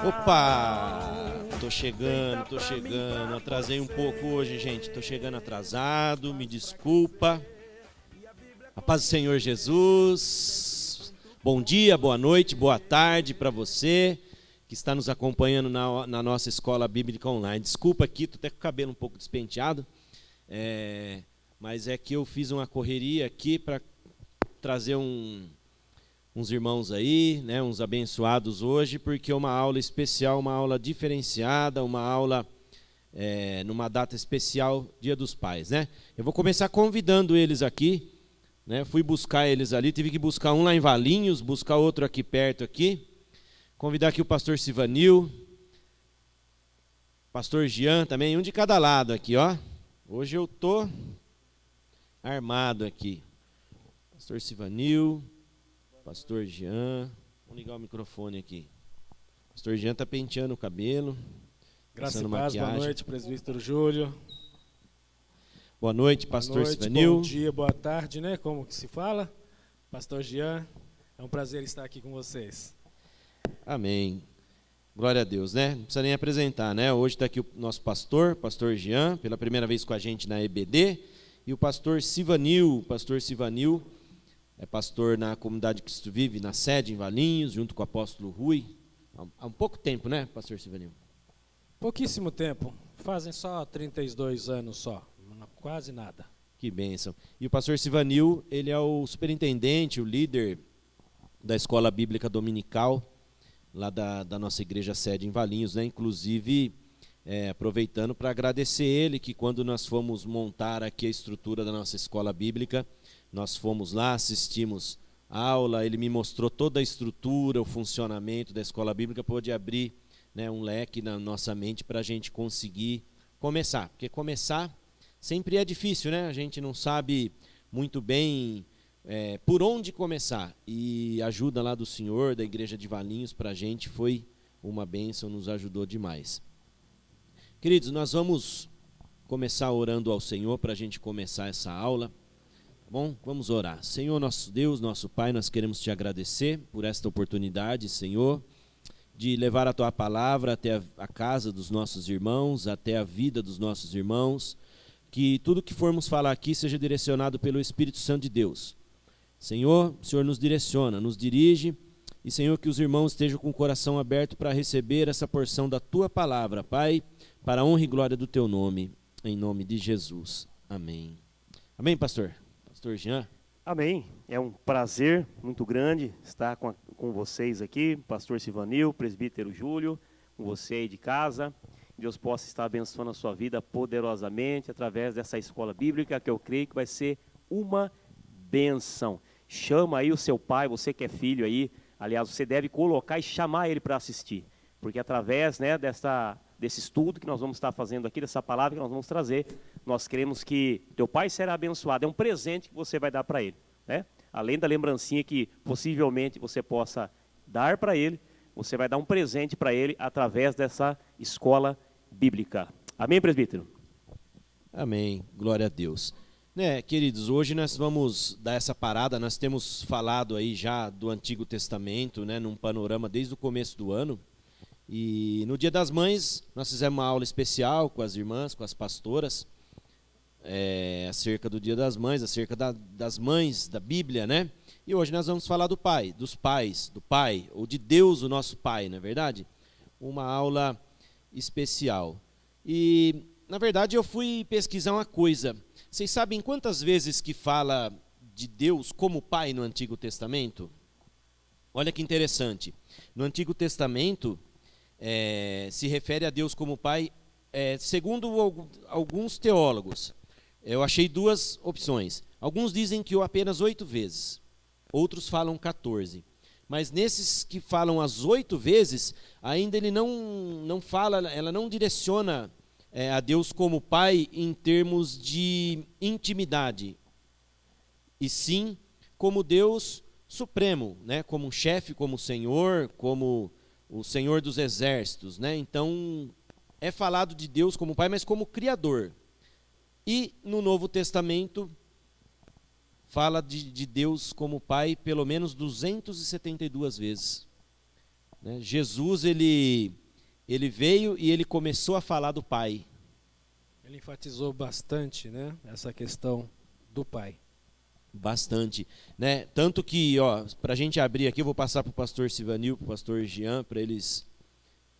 Opa! Tô chegando. Atrasei um pouco hoje, gente. Tô chegando atrasado, me desculpa. A paz do Senhor Jesus. Bom dia, boa noite, boa tarde para você que está nos acompanhando na nossa escola bíblica online. Desculpa aqui, tô até com o cabelo um pouco despenteado. Mas é que eu fiz uma correria aqui para trazer uns irmãos aí, né, uns abençoados hoje, porque é uma aula especial, uma aula diferenciada, uma aula numa data especial, Dia dos Pais, né? Eu vou começar convidando eles aqui, né? Fui buscar eles ali, tive que buscar um lá em Valinhos, buscar outro aqui perto aqui. Convidar aqui o pastor Sivanil, pastor Jean também, um de cada lado aqui, ó. Hoje eu tô armado aqui. Pastor Sivanil, pastor Jean, vamos ligar o microfone aqui. Pastor Jean tá penteando o cabelo. Graça e paz, boa noite, presbítero Júlio. Boa noite, pastor Sivanil. Bom dia, boa tarde, né? Como que se fala? Pastor Jean, é um prazer estar aqui com vocês. Amém. Glória a Deus, né? Não precisa nem apresentar, né? Hoje está aqui o nosso pastor Jean, pela primeira vez com a gente na EBD, e o pastor Sivanil. Pastor Sivanil é pastor na comunidade Cristo Vive, na sede em Valinhos, junto com o apóstolo Rui. Há um pouco tempo, né, pastor Sivanil? Pouquíssimo tempo, fazem só 32 anos só, quase nada. Que bênção. E o pastor Sivanil, ele é o superintendente, o líder da escola bíblica dominical, lá da nossa igreja sede em Valinhos, né? Inclusive, aproveitando para agradecer ele, que quando nós fomos montar aqui a estrutura da nossa escola bíblica, nós fomos lá, assistimos a aula, ele me mostrou toda a estrutura, o funcionamento da escola bíblica, pôde abrir, né, um leque na nossa mente para a gente conseguir começar. Porque começar sempre é difícil, né? A gente não sabe muito bem por onde começar. E a ajuda lá do senhor, da igreja de Valinhos, para a gente foi uma bênção, nos ajudou demais. Queridos, nós vamos começar orando ao Senhor para a gente começar essa aula. Bom, vamos orar. Senhor, nosso Deus, nosso Pai, nós queremos te agradecer por esta oportunidade, Senhor, de levar a tua palavra até a casa dos nossos irmãos, até a vida dos nossos irmãos, que tudo que formos falar aqui seja direcionado pelo Espírito Santo de Deus. Senhor, o Senhor nos direciona, nos dirige, e Senhor, que os irmãos estejam com o coração aberto para receber essa porção da tua palavra, Pai, para a honra e glória do teu nome, em nome de Jesus. Amém. Amém, pastor? Pastor Jean? Amém. É um prazer muito grande estar com vocês aqui, pastor Sivanil, presbítero Júlio, com você aí de casa. Deus possa estar abençoando a sua vida poderosamente através dessa escola bíblica, que eu creio que vai ser uma bênção. Chama aí o seu pai, você que é filho aí, aliás, você deve colocar e chamar ele para assistir, porque através, né, desse estudo que nós vamos estar fazendo aqui, dessa palavra que nós vamos trazer, nós queremos que teu pai será abençoado, é um presente que você vai dar para ele, né? Além da lembrancinha que possivelmente você possa dar para ele, você vai dar um presente para ele através dessa escola bíblica. Amém, presbítero? Amém, glória a Deus. Né, queridos, hoje nós vamos dar essa parada, nós temos falado aí já do Antigo Testamento, né, num panorama desde o começo do ano, e no Dia das Mães nós fizemos uma aula especial com as irmãs, com as pastoras, acerca do Dia das Mães, acerca das mães da Bíblia, né, e hoje nós vamos falar do pai, dos pais, do pai, ou de Deus, o nosso pai, não é verdade? Uma aula especial. E, na verdade, eu fui pesquisar uma coisa. Vocês sabem quantas vezes que fala de Deus como Pai no Antigo Testamento? Olha que interessante. No Antigo Testamento, se refere a Deus como Pai, segundo alguns teólogos. Eu achei duas opções. Alguns dizem que apenas 8 vezes. Outros falam 14. Mas nesses que falam as 8 vezes, ainda ele não fala, ela não direciona a Deus como Pai em termos de intimidade, e sim como Deus supremo, né? Como chefe, como Senhor, como o Senhor dos exércitos, né? Então é falado de Deus como Pai, mas como Criador. E no Novo Testamento fala de Deus como Pai pelo menos 272 vezes. Né? Jesus, ele ele veio e ele começou a falar do Pai. Ele enfatizou bastante, né, essa questão do Pai. Bastante, né? Tanto que, para a gente abrir aqui, eu vou passar para o pastor Sivanil, para o pastor Jean, para eles,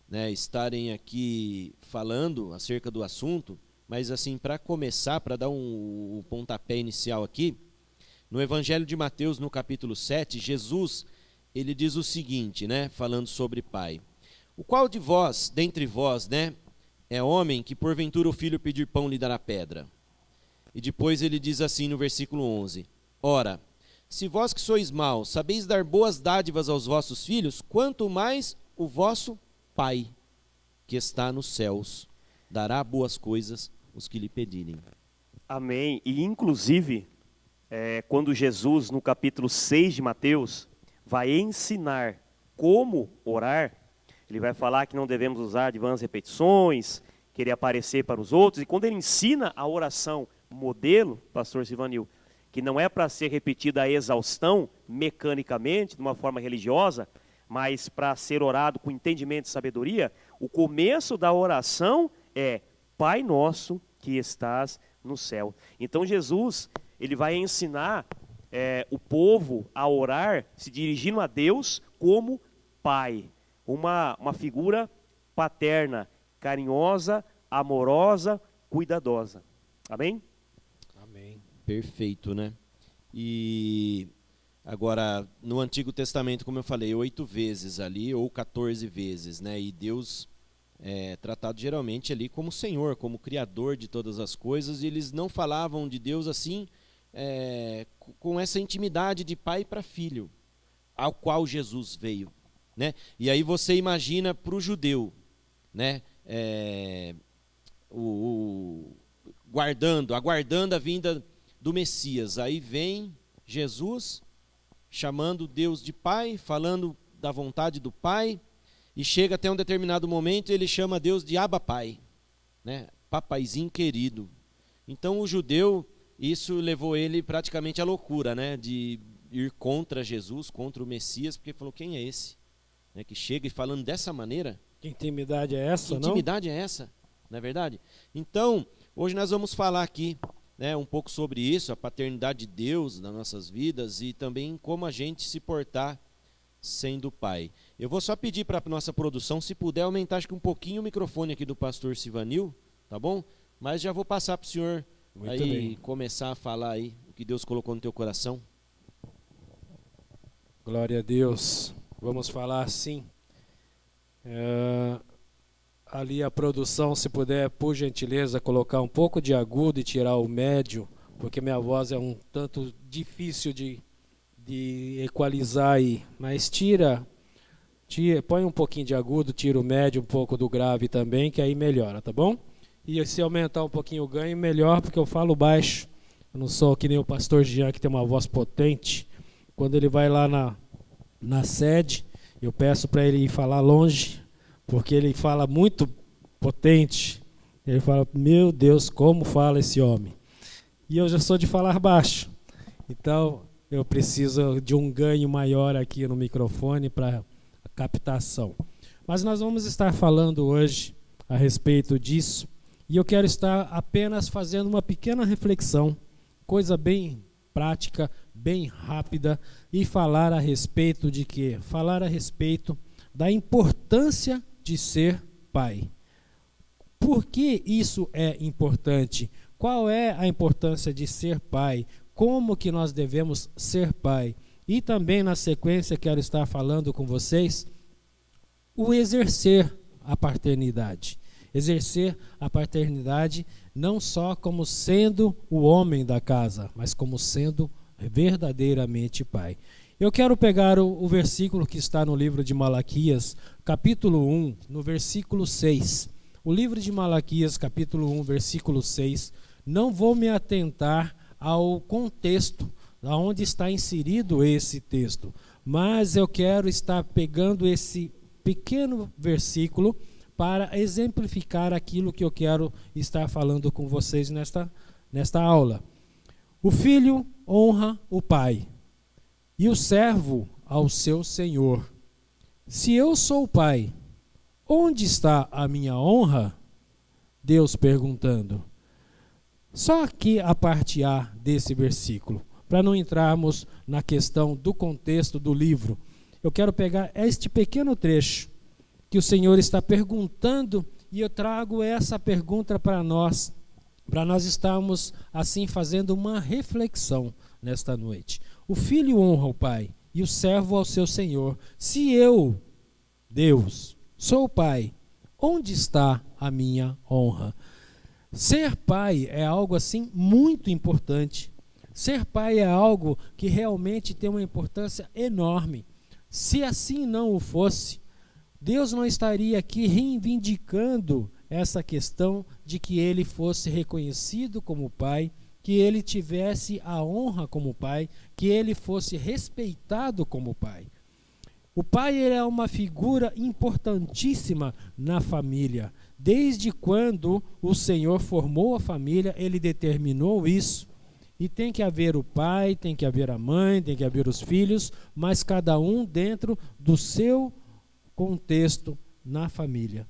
né, estarem aqui falando acerca do assunto. Mas assim, para começar, para dar um pontapé inicial aqui, no Evangelho de Mateus, no capítulo 7, Jesus, ele diz o seguinte, né, falando sobre Pai. O qual de vós, dentre vós, né, é homem que porventura o filho pedir pão lhe dará pedra? E depois ele diz assim no versículo 11, ora, se vós que sois maus, sabeis dar boas dádivas aos vossos filhos, quanto mais o vosso Pai, que está nos céus, dará boas coisas os que lhe pedirem. Amém. E inclusive, quando Jesus, no capítulo 6 de Mateus, vai ensinar como orar, ele vai falar que não devemos usar de vãs repetições, querer aparecer para os outros, e quando ele ensina a oração modelo, pastor Sivanil, que não é para ser repetida a exaustão, mecanicamente, de uma forma religiosa, mas para ser orado com entendimento e sabedoria, o começo da oração é Pai nosso que estás no céu. Então Jesus, ele vai ensinar o povo a orar, se dirigindo a Deus como Pai. Uma figura paterna, carinhosa, amorosa, cuidadosa. Amém? Amém. Perfeito, né? E agora, no Antigo Testamento, como eu falei, 8 vezes ali, ou 14 vezes, né? E Deus é tratado geralmente ali como Senhor, como Criador de todas as coisas, e eles não falavam de Deus assim, com essa intimidade de pai para filho, ao qual Jesus veio, né? E aí você imagina para o judeu, né? Aguardando a vinda do Messias, aí vem Jesus chamando Deus de Pai, falando da vontade do Pai, e chega até um determinado momento e ele chama Deus de Abba Pai, né? Papaizinho querido. Então o judeu, isso levou ele praticamente à loucura, né? De ir contra Jesus, contra o Messias, porque falou, quem é esse, né, que chega e falando dessa maneira? Que intimidade é essa, que intimidade é essa, não é verdade? Então, hoje nós vamos falar aqui, né, um pouco sobre isso, a paternidade de Deus nas nossas vidas e também como a gente se portar sendo pai. Eu vou só pedir para a nossa produção, se puder aumentar acho que um pouquinho o microfone aqui do pastor Sivanil, tá bom? Mas já vou passar para o senhor aí começar a falar aí o que Deus colocou no teu coração. Glória a Deus. Vamos falar assim. Ali a produção, se puder, por gentileza, colocar um pouco de agudo e tirar o médio, porque minha voz é um tanto difícil de equalizar aí. Mas põe um pouquinho de agudo, tira o médio, um pouco do grave também, que aí melhora, tá bom? E se aumentar um pouquinho o ganho, melhor, porque eu falo baixo. Eu não sou que nem o pastor Jean, que tem uma voz potente. Quando ele vai lá na sede, eu peço para ele ir falar longe, porque ele fala muito potente. Ele fala, meu Deus, como fala esse homem. E eu já sou de falar baixo. Então, eu preciso de um ganho maior aqui no microfone para a captação. Mas nós vamos estar falando hoje a respeito disso. E eu quero estar apenas fazendo uma pequena reflexão, coisa bem prática, bem rápida, e falar a respeito de quê? Falar a respeito da importância de ser pai. Por que isso é importante? Qual é a importância de ser pai? Como que nós devemos ser pai? E também na sequência quero estar falando com vocês o exercer a paternidade. Exercer a paternidade não só como sendo o homem da casa, mas como sendo verdadeiramente pai. Eu quero pegar o versículo que está no livro de Malaquias, capítulo 1, no versículo 6. O livro de Malaquias, capítulo 1, versículo 6. Não vou me atentar ao contexto, aonde está inserido esse texto, mas eu quero estar pegando esse pequeno versículo para exemplificar aquilo que eu quero estar falando com vocês nesta aula. O filho honra o pai, e o servo ao seu senhor. Se eu sou o pai, onde está a minha honra? Deus perguntando. Só aqui a parte A desse versículo, para não entrarmos na questão do contexto do livro. Eu quero pegar este pequeno trecho que o Senhor está perguntando, e eu trago essa pergunta para nós estarmos assim fazendo uma reflexão nesta noite. O filho honra o pai e o servo ao seu senhor. Se eu, Deus, sou o pai, onde está a minha honra? Ser pai é algo assim muito importante. Ser pai é algo que realmente tem uma importância enorme. Se assim não o fosse, Deus não estaria aqui reivindicando essa questão de que ele fosse reconhecido como pai, que ele tivesse a honra como pai, que ele fosse respeitado como pai. O pai ele é uma figura importantíssima na família. Desde quando o Senhor formou a família, ele determinou isso. E tem que haver o pai, tem que haver a mãe, tem que haver os filhos, mas cada um dentro do seu contexto na família.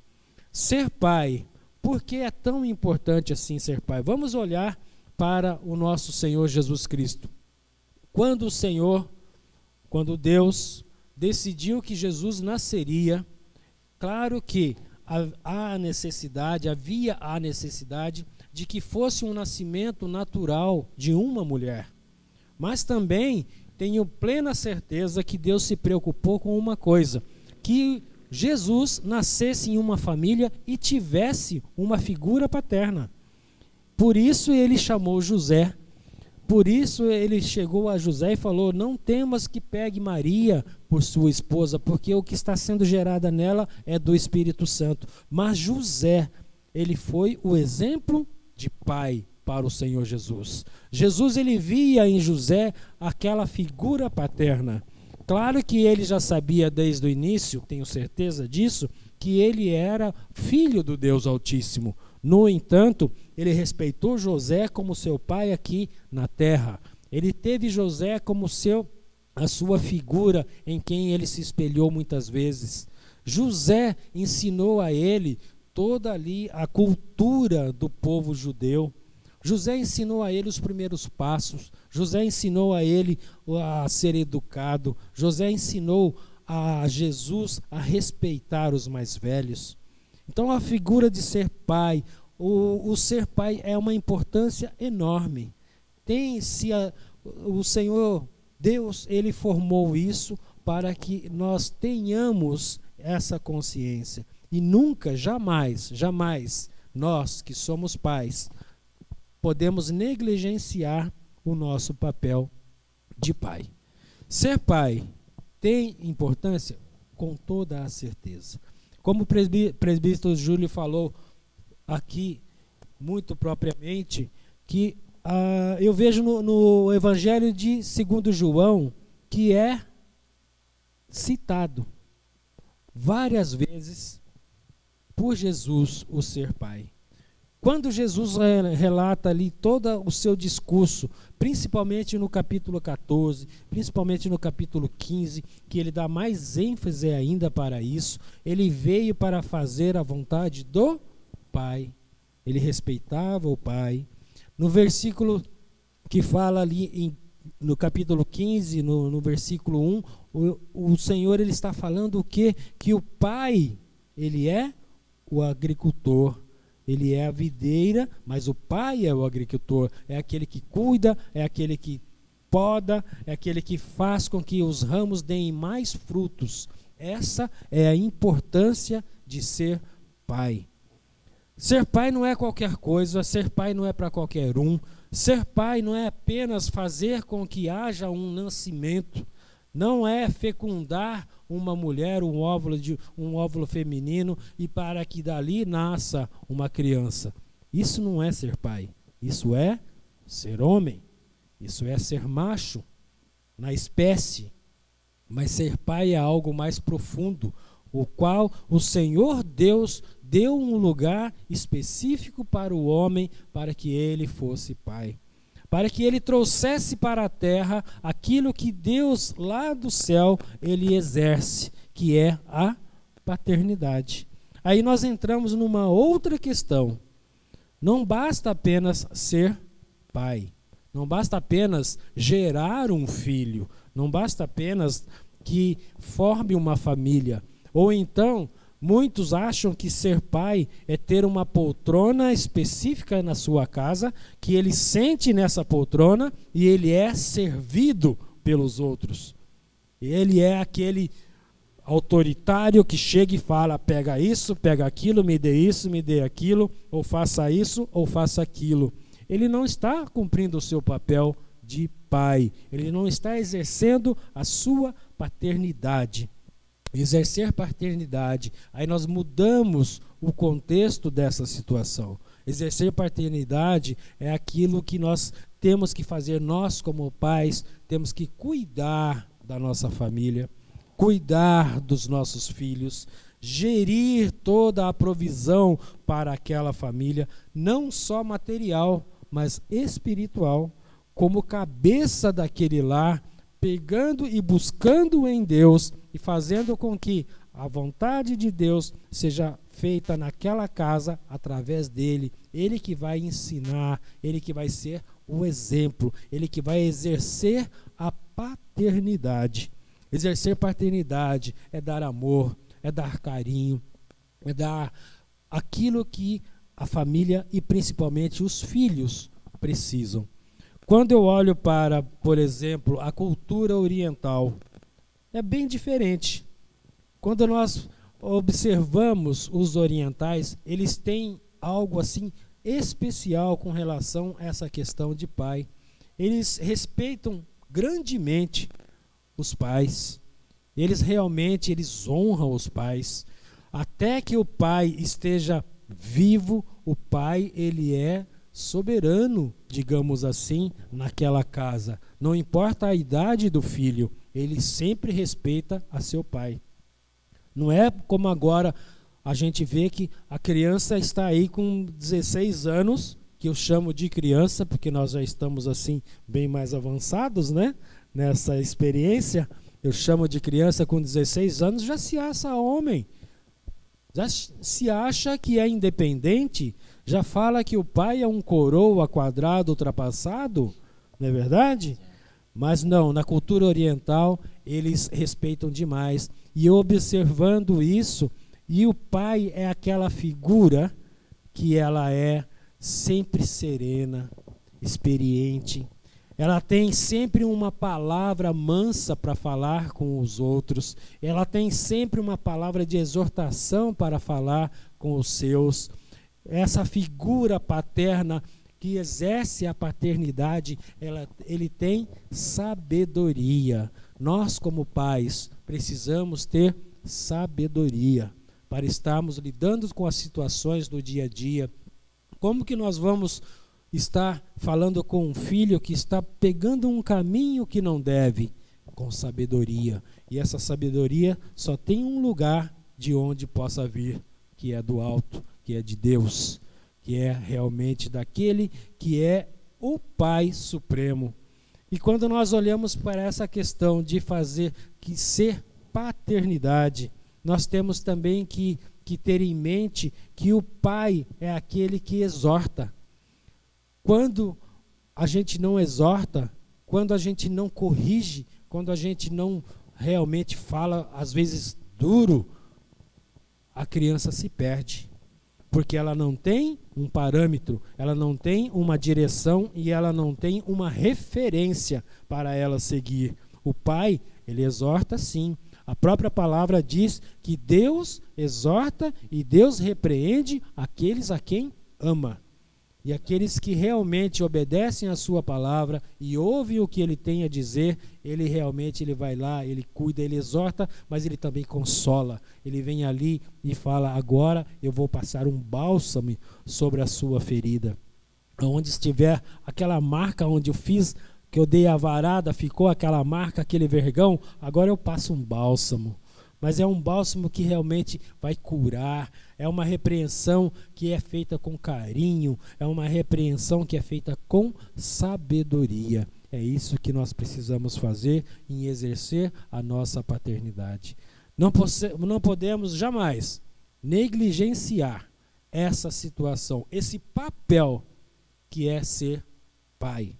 Ser pai, por que é tão importante assim ser pai? Vamos olhar para o nosso Senhor Jesus Cristo. Quando Deus decidiu que Jesus nasceria, claro que havia a necessidade de que fosse um nascimento natural de uma mulher. Mas também tenho plena certeza que Deus se preocupou com uma coisa, que Jesus nascesse em uma família e tivesse uma figura paterna. Por isso ele chamou José. Por isso ele chegou a José e falou: não temas que pegue Maria por sua esposa, porque o que está sendo gerado nela é do Espírito Santo. Mas José, ele foi o exemplo de pai para o Senhor Jesus. Jesus, ele via em José aquela figura paterna. Claro que ele já sabia desde o início, tenho certeza disso, que ele era filho do Deus Altíssimo. No entanto, ele respeitou José como seu pai aqui na terra. Ele teve José como a sua figura em quem ele se espelhou muitas vezes. José ensinou a ele toda ali a cultura do povo judeu. José ensinou a ele os primeiros passos. José ensinou a ele a ser educado. José ensinou a Jesus a respeitar os mais velhos. Então a figura de ser pai, o ser pai é uma importância enorme. O Senhor Deus, ele formou isso para que nós tenhamos essa consciência. E nunca, jamais, nós que somos pais, podemos negligenciar o nosso papel de pai. Ser pai tem importância? Com toda a certeza. Como o presbítero Júlio falou aqui, muito propriamente, que eu vejo no Evangelho de 2 João, que é citado várias vezes por Jesus o ser pai. Quando Jesus relata ali todo o seu discurso, principalmente no capítulo 14, principalmente no capítulo 15, que ele dá mais ênfase ainda para isso, ele veio para fazer a vontade do Pai. Ele respeitava o Pai. No versículo que fala ali no capítulo 15, no versículo 1, o Senhor ele está falando o quê? Que o Pai, ele é o agricultor. Ele é a videira, mas o pai é o agricultor, é aquele que cuida, é aquele que poda, é aquele que faz com que os ramos deem mais frutos. Essa é a importância de ser pai. Ser pai não é qualquer coisa, ser pai não é para qualquer um. Ser pai não é apenas fazer com que haja um nascimento, não é fecundar uma mulher, um óvulo feminino, e para que dali nasça uma criança. Isso não é ser pai. Isso é ser homem. Isso é ser macho na espécie. Mas ser pai é algo mais profundo, o qual o Senhor Deus deu um lugar específico para o homem, para que ele fosse pai. Para que ele trouxesse para a terra aquilo que Deus lá do céu ele exerce, que é a paternidade. Aí nós entramos numa outra questão. Não basta apenas ser pai. Não basta apenas gerar um filho. Não basta apenas que forme uma família. Ou então, muitos acham que ser pai é ter uma poltrona específica na sua casa, que ele sente nessa poltrona e ele é servido pelos outros. Ele é aquele autoritário que chega e fala, pega isso, pega aquilo, me dê isso, me dê aquilo, ou faça isso, ou faça aquilo. Ele não está cumprindo o seu papel de pai. Ele não está exercendo a sua paternidade. Exercer paternidade, aí nós mudamos o contexto dessa situação. Exercer paternidade é aquilo que nós temos que fazer, nós como pais, temos que cuidar da nossa família, cuidar dos nossos filhos, gerir toda a provisão para aquela família, não só material, mas espiritual, como cabeça daquele lar, pegando e buscando em Deus e fazendo com que a vontade de Deus seja feita naquela casa através dele. Ele que vai ensinar, ele que vai ser o exemplo, ele que vai exercer a paternidade. Exercer paternidade é dar amor, é dar carinho, é dar aquilo que a família e principalmente os filhos precisam. Quando eu olho para, por exemplo, a cultura oriental, é bem diferente. Quando nós observamos os orientais, eles têm algo assim especial com relação a essa questão de pai. Eles respeitam grandemente os pais. Eles realmente honram os pais. Até que o pai esteja vivo, o pai ele é soberano, digamos assim, naquela casa. Não importa a idade do filho, ele sempre respeita a seu pai. Não é como agora a gente vê que a criança está aí com 16 anos, que eu chamo de criança, porque nós já estamos assim bem mais avançados, né? Nessa experiência, eu chamo de criança com 16 anos, já se acha homem, já se acha que é independente, já fala que o pai é um coroa quadrado ultrapassado, não é verdade? Mas não, na cultura oriental eles respeitam demais. E eu observando isso, e o pai é aquela figura que ela é sempre serena, experiente. Ela tem sempre uma palavra mansa para falar com os outros. Ela tem sempre uma palavra de exortação para falar com os seus. Essa figura paterna que exerce a paternidade, ele tem sabedoria. Nós, como pais, precisamos ter sabedoria para estarmos lidando com as situações do dia a dia. Como que nós vamos estar falando com um filho que está pegando um caminho que não deve? Com sabedoria. E essa sabedoria só tem um lugar de onde possa vir, que é do alto, que é de Deus, que é realmente daquele que é o Pai Supremo. E quando nós olhamos para essa questão de fazer que ser paternidade, nós temos também que ter em mente que o pai é aquele que exorta. Quando a gente não exorta, quando a gente não corrige, quando a gente não realmente fala, às vezes duro, a criança se perde. Porque ela não tem um parâmetro, ela não tem uma direção e ela não tem uma referência para ela seguir. O pai, ele exorta sim. A própria palavra diz que Deus exorta e Deus repreende aqueles a quem ama. E aqueles que realmente obedecem a sua palavra e ouvem o que ele tem a dizer, ele realmente vai lá, ele cuida, ele exorta, mas ele também consola. Ele vem ali e fala, agora eu vou passar um bálsamo sobre a sua ferida. Onde estiver aquela marca onde eu fiz, que eu dei a varada, ficou aquela marca, aquele vergão, agora eu passo um bálsamo. Mas é um bálsamo que realmente vai curar, é uma repreensão que é feita com carinho, é uma repreensão que é feita com sabedoria. É isso que nós precisamos fazer em exercer a nossa paternidade. Não podemos jamais negligenciar essa situação, esse papel que é ser pai,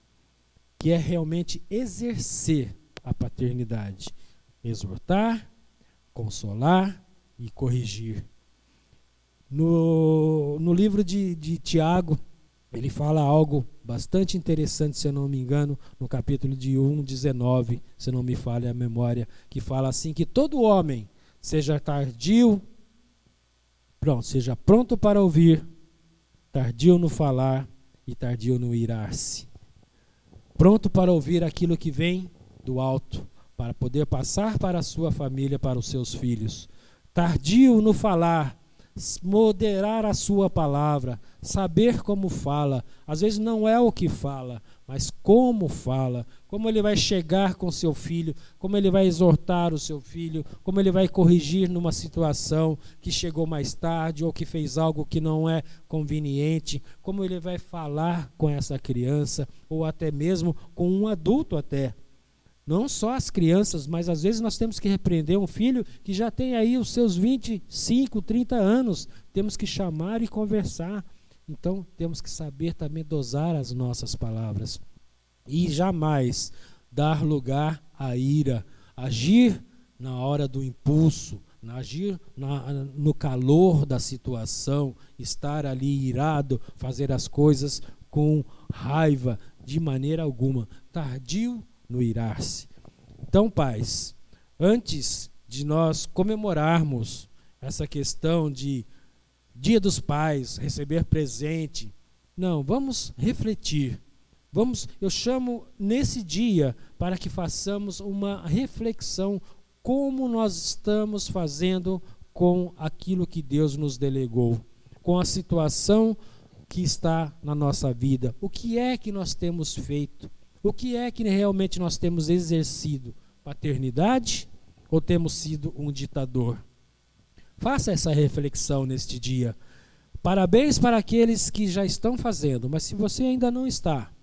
que é realmente exercer a paternidade, exortar, consolar e corrigir. No livro de Tiago, ele fala algo bastante interessante, se eu não me engano, no capítulo de 1:19, se não me falha a memória, que fala assim, que todo homem seja seja pronto para ouvir, tardio no falar e tardio no irar-se. Pronto para ouvir aquilo que vem do alto, para poder passar para a sua família, para os seus filhos. Tardio no falar, moderar a sua palavra, saber como fala. Às vezes não é o que fala, mas como fala, como ele vai chegar com seu filho, como ele vai exortar o seu filho, como ele vai corrigir numa situação que chegou mais tarde ou que fez algo que não é conveniente, como ele vai falar com essa criança ou até mesmo com um adulto até. Não só as crianças, mas às vezes nós temos que repreender um filho que já tem aí os seus 25, 30 anos. Temos que chamar e conversar. Então, temos que saber também dosar as nossas palavras. E jamais dar lugar à ira. Agir na hora do impulso, agir no calor da situação, estar ali irado, fazer as coisas com raiva, de maneira alguma. Tardio no irar-se. Então, pais, antes de nós comemorarmos essa questão de Dia dos Pais, receber presente, não, vamos refletir. Eu chamo nesse dia para que façamos uma reflexão como nós estamos fazendo com aquilo que Deus nos delegou, com a situação que está na nossa vida. O que é que nós temos feito? O que é que realmente nós temos exercido? Paternidade ou temos sido um ditador? Faça essa reflexão neste dia. Parabéns para aqueles que já estão fazendo, mas se você ainda não está,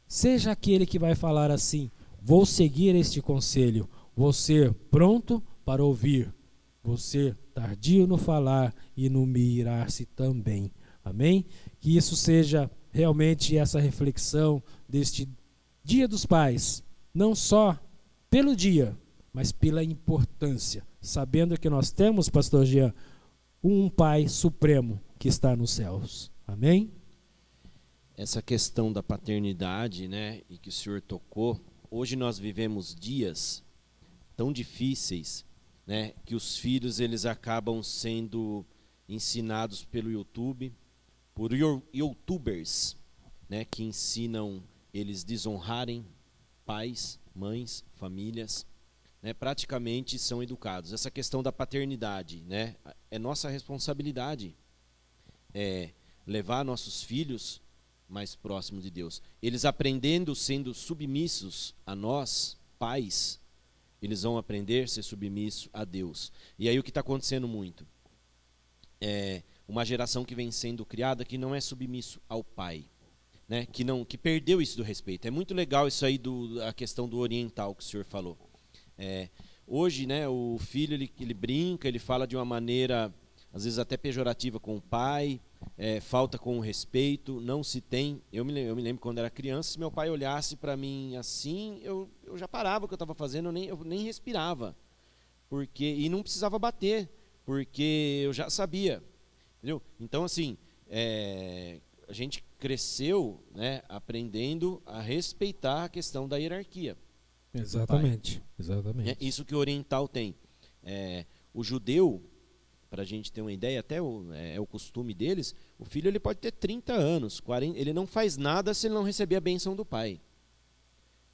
seja aquele que vai falar assim: vou seguir este conselho, vou ser pronto para ouvir, vou ser tardio no falar e no me irar-se também. Amém? Que isso seja realmente essa reflexão deste Dia dos Pais, não só pelo dia, mas pela importância, sabendo que nós temos, pastor Jean, um Pai Supremo que está nos céus. Amém? Essa questão da paternidade, né, e que o senhor tocou, hoje nós vivemos dias tão difíceis, né, que os filhos eles acabam sendo ensinados pelo YouTube, por youtubers, né, que ensinam eles desonrarem pais, mães, famílias, né, praticamente são educados. Essa questão da paternidade, né, é nossa responsabilidade, levar nossos filhos mais próximos de Deus. Eles aprendendo, sendo submissos a nós, pais, eles vão aprender a ser submissos a Deus. E aí o que está acontecendo muito? Uma geração que vem sendo criada que não é submisso ao pai. Né, que perdeu isso do respeito. É muito legal isso aí, a questão do oriental que o senhor falou. Hoje, né, o filho ele brinca, ele fala de uma maneira, às vezes até pejorativa com o pai, falta com o respeito, não se tem. Eu me lembro quando era criança, se meu pai olhasse para mim assim, eu já parava o que eu estava fazendo, eu nem respirava. E não precisava bater, porque eu já sabia. Entendeu? Então, assim, a gente cresceu, né, aprendendo a respeitar a questão da hierarquia. Exatamente. É isso que o oriental tem. O judeu, para a gente ter uma ideia, até é o costume deles, o filho ele pode ter 30 anos, 40, ele não faz nada se ele não receber a bênção do pai.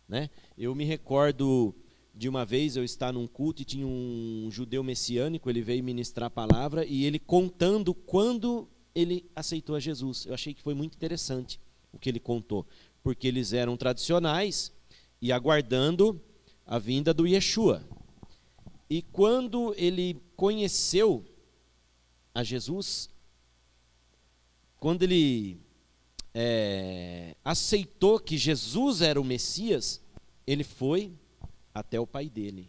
Né? Eu me recordo de uma vez eu estar num culto e tinha um judeu messiânico, ele veio ministrar a palavra e ele contando quando ele aceitou a Jesus. Eu achei que foi muito interessante o que ele contou, porque eles eram tradicionais e aguardando a vinda do Yeshua. E quando ele conheceu a Jesus, quando ele aceitou que Jesus era o Messias, ele foi até o pai dele.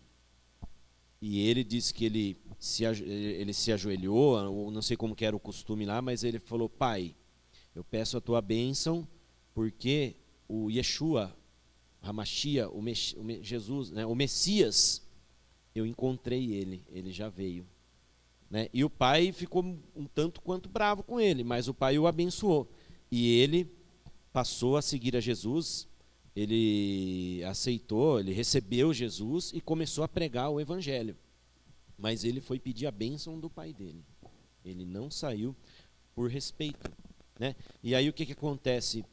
E ele disse que ele se ajoelhou, ou não sei como que era o costume lá, mas ele falou: Pai, eu peço a tua bênção, porque o Yeshua, Hamashia, Jesus, né, o Messias, eu encontrei ele já veio. Né? E o pai ficou um tanto quanto bravo com ele, mas o pai o abençoou. E ele passou a seguir a Jesus, ele aceitou, ele recebeu Jesus e começou a pregar o evangelho. Mas ele foi pedir a bênção do pai dele. Ele não saiu por respeito. Né? E aí o que acontece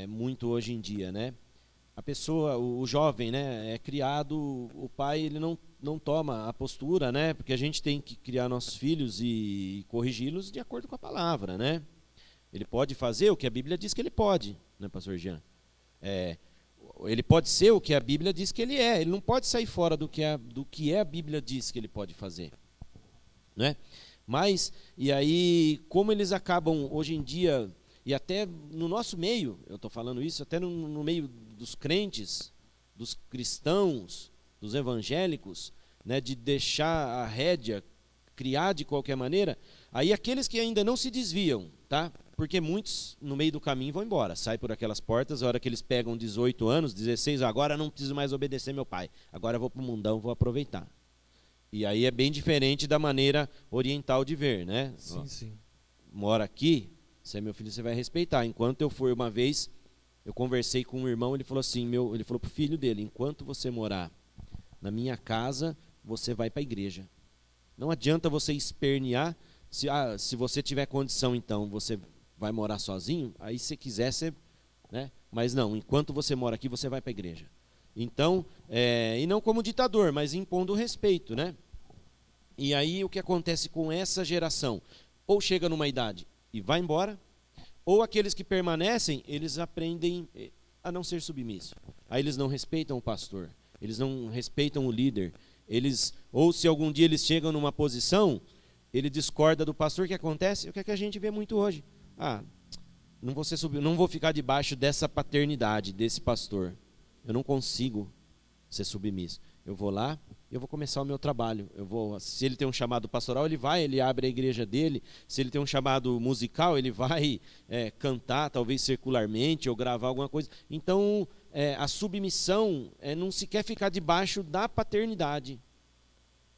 muito hoje em dia, né? A pessoa, o jovem, né, é criado, o pai ele não toma a postura, né? Porque a gente tem que criar nossos filhos e corrigi-los de acordo com a palavra, né? Ele pode fazer o que a Bíblia diz que ele pode, né, pastor Jean? Ele pode ser o que a Bíblia diz que ele é. Ele não pode sair fora do que a Bíblia diz que ele pode fazer, né? Mas, e aí, como eles acabam hoje em dia, e até no nosso meio, eu estou falando isso, até no meio dos crentes, dos cristãos, dos evangélicos, né, de deixar a rédea criar de qualquer maneira, aí aqueles que ainda não se desviam, tá? Porque muitos no meio do caminho vão embora, saem por aquelas portas, a hora que eles pegam 18 anos, 16, agora não preciso mais obedecer meu pai, agora eu vou para o mundão, vou aproveitar. E aí é bem diferente da maneira oriental de ver, né? Sim, sim. Mora aqui, você é meu filho, você vai respeitar. Enquanto eu fui uma vez, eu conversei com um irmão, ele falou assim, ele falou pro filho dele, enquanto você morar na minha casa, você vai para a igreja. Não adianta você espernear, se você tiver condição, então, você vai morar sozinho, aí se quiser, né? Mas não, enquanto você mora aqui, você vai para a igreja. Então, e não como ditador, mas impondo respeito, né? E aí o que acontece com essa geração? Ou chega numa idade e vai embora, ou aqueles que permanecem, eles aprendem a não ser submissos. Aí eles não respeitam o pastor, eles não respeitam o líder, ou se algum dia eles chegam numa posição, ele discorda do pastor, o que acontece? O que é que a gente vê muito hoje? Não vou ficar debaixo dessa paternidade, desse pastor. Eu não consigo ser submisso. Eu vou lá, eu vou começar o meu trabalho. Se ele tem um chamado pastoral, ele abre a igreja dele. Se ele tem um chamado musical, ele vai cantar, talvez circularmente, ou gravar alguma coisa. Então, a submissão não se quer ficar debaixo da paternidade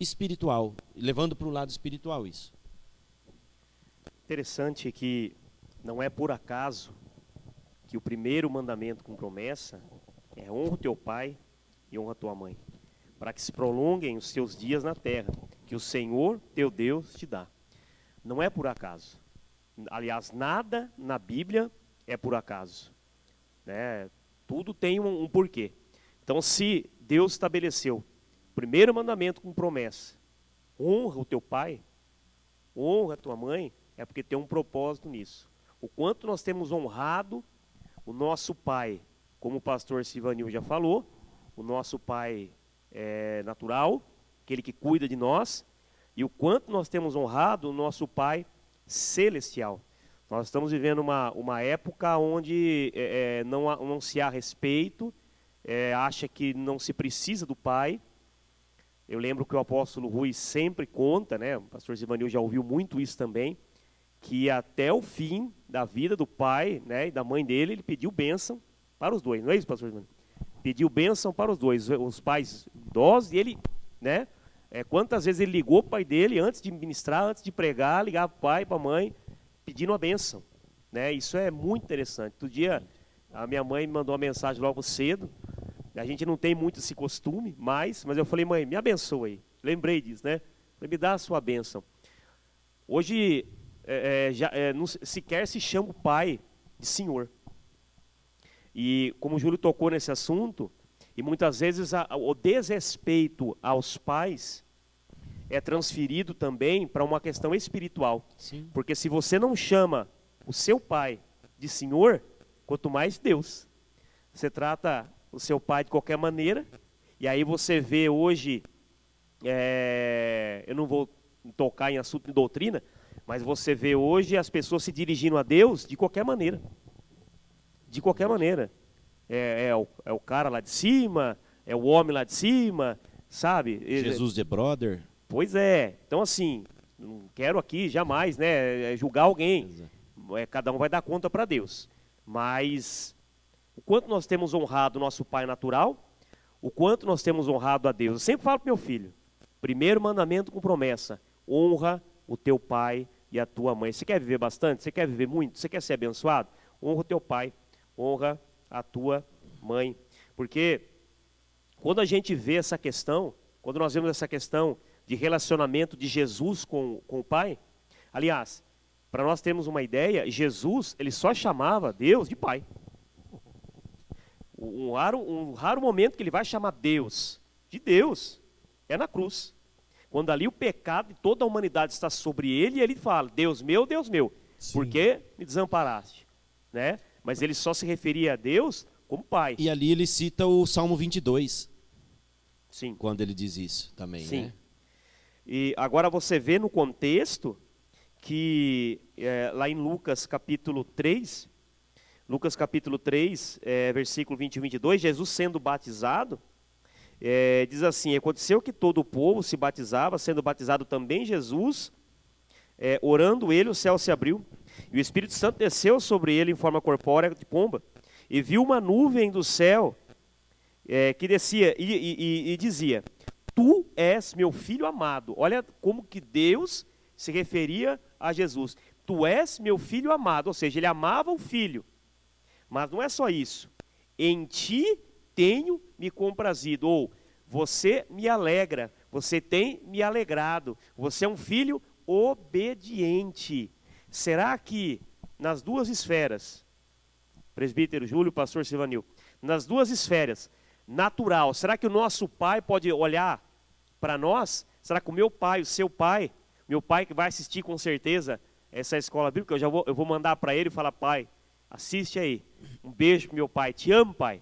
espiritual, levando para o lado espiritual isso. Interessante que não é por acaso que o primeiro mandamento com promessa é honra o teu pai e honra a tua mãe, para que se prolonguem os teus dias na terra, que o Senhor teu Deus te dá. Não é por acaso. Aliás, nada na Bíblia é por acaso, né? Tudo tem um porquê. Então, se Deus estabeleceu o primeiro mandamento com promessa, honra o teu pai, honra a tua mãe, é porque tem um propósito nisso. O quanto nós temos honrado o nosso pai, como o pastor Silvanil já falou, o nosso pai natural, aquele que cuida de nós, e o quanto nós temos honrado o nosso pai celestial. Nós estamos vivendo uma época onde não se há respeito, acha que não se precisa do pai. Eu lembro que o apóstolo Rui sempre conta, né, o pastor Silvanil já ouviu muito isso também, que até o fim da vida do pai, né, e da mãe dele, ele pediu bênção para os dois, não é isso, pastor Silvanil? Pediu bênção para os dois, os pais idosos, e ele, né, quantas vezes ele ligou para o pai dele, antes de ministrar, antes de pregar, ligava para o pai, para a mãe, pedindo a bênção, né? Isso é muito interessante. Outro dia, a minha mãe me mandou uma mensagem logo cedo, a gente não tem muito esse costume, mas eu falei, mãe, me abençoa aí, lembrei disso, né? Falei, me dá a sua bênção. Hoje, não sequer se chama o pai de senhor. E como o Júlio tocou nesse assunto, e muitas vezes o desrespeito aos pais é transferido também para uma questão espiritual. Sim. Porque se você não chama o seu pai de senhor, quanto mais Deus. Você trata o seu pai de qualquer maneira, e aí você vê hoje, eu não vou tocar em assunto de doutrina, mas você vê hoje as pessoas se dirigindo a Deus de qualquer maneira. De qualquer maneira. É o cara lá de cima, é o homem lá de cima, sabe? Jesus the brother. Pois é. Então, assim, não quero aqui jamais, né, julgar alguém. Cada um vai dar conta para Deus. Mas o quanto nós temos honrado o nosso pai natural, o quanto nós temos honrado a Deus. Eu sempre falo para meu filho, primeiro mandamento com promessa, honra o teu pai e a tua mãe. Você quer viver bastante? Você quer viver muito? Você quer ser abençoado? Honra o teu pai, honra a tua mãe. Porque quando a gente vê essa questão, quando nós vemos essa questão de relacionamento de Jesus com o pai, aliás, para nós termos uma ideia, Jesus, ele só chamava Deus de pai. Um raro momento que ele vai chamar Deus de Deus é na cruz. Quando ali o pecado de toda a humanidade está sobre ele, e ele fala, Deus meu, por que me desamparaste? Né? Mas ele só se referia a Deus como pai. E ali ele cita o Salmo 22. Sim. Quando ele diz isso também, Sim. né? E agora você vê no contexto que lá em Lucas capítulo 3, versículo 20 e 22, Jesus sendo batizado, diz assim, aconteceu que todo o povo se batizava, sendo batizado também Jesus, orando ele, o céu se abriu, e o Espírito Santo desceu sobre ele em forma corpórea de pomba, e viu uma nuvem do céu que descia e dizia, tu és meu filho amado. Olha como que Deus se referia a Jesus. Tu és meu filho amado, ou seja, ele amava o filho. Mas não é só isso. Em ti tenho me comprazido, ou você me alegra, você tem me alegrado, você é um filho obediente. Será que nas duas esferas, presbítero Júlio, pastor Silvanil, nas duas esferas, natural, será que o nosso pai pode olhar para nós? Será que o meu pai, o seu pai, meu pai que vai assistir com certeza essa escola bíblica, eu vou mandar para ele e falar, pai, assiste aí, um beijo pro meu pai, te amo, pai.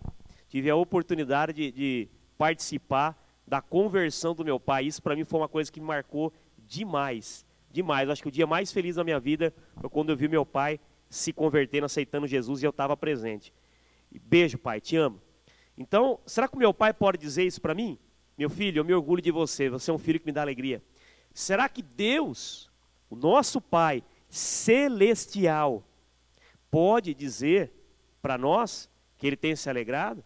Tive a oportunidade de participar da conversão do meu pai, isso para mim foi uma coisa que me marcou demais, demais. Acho que o dia mais feliz da minha vida foi quando eu vi meu pai se convertendo, aceitando Jesus e eu estava presente. Beijo, pai, te amo. Então, será que o meu pai pode dizer isso para mim? Meu filho, eu me orgulho de você, você é um filho que me dá alegria. Será que Deus, o nosso Pai celestial, pode dizer para nós que Ele tem se alegrado?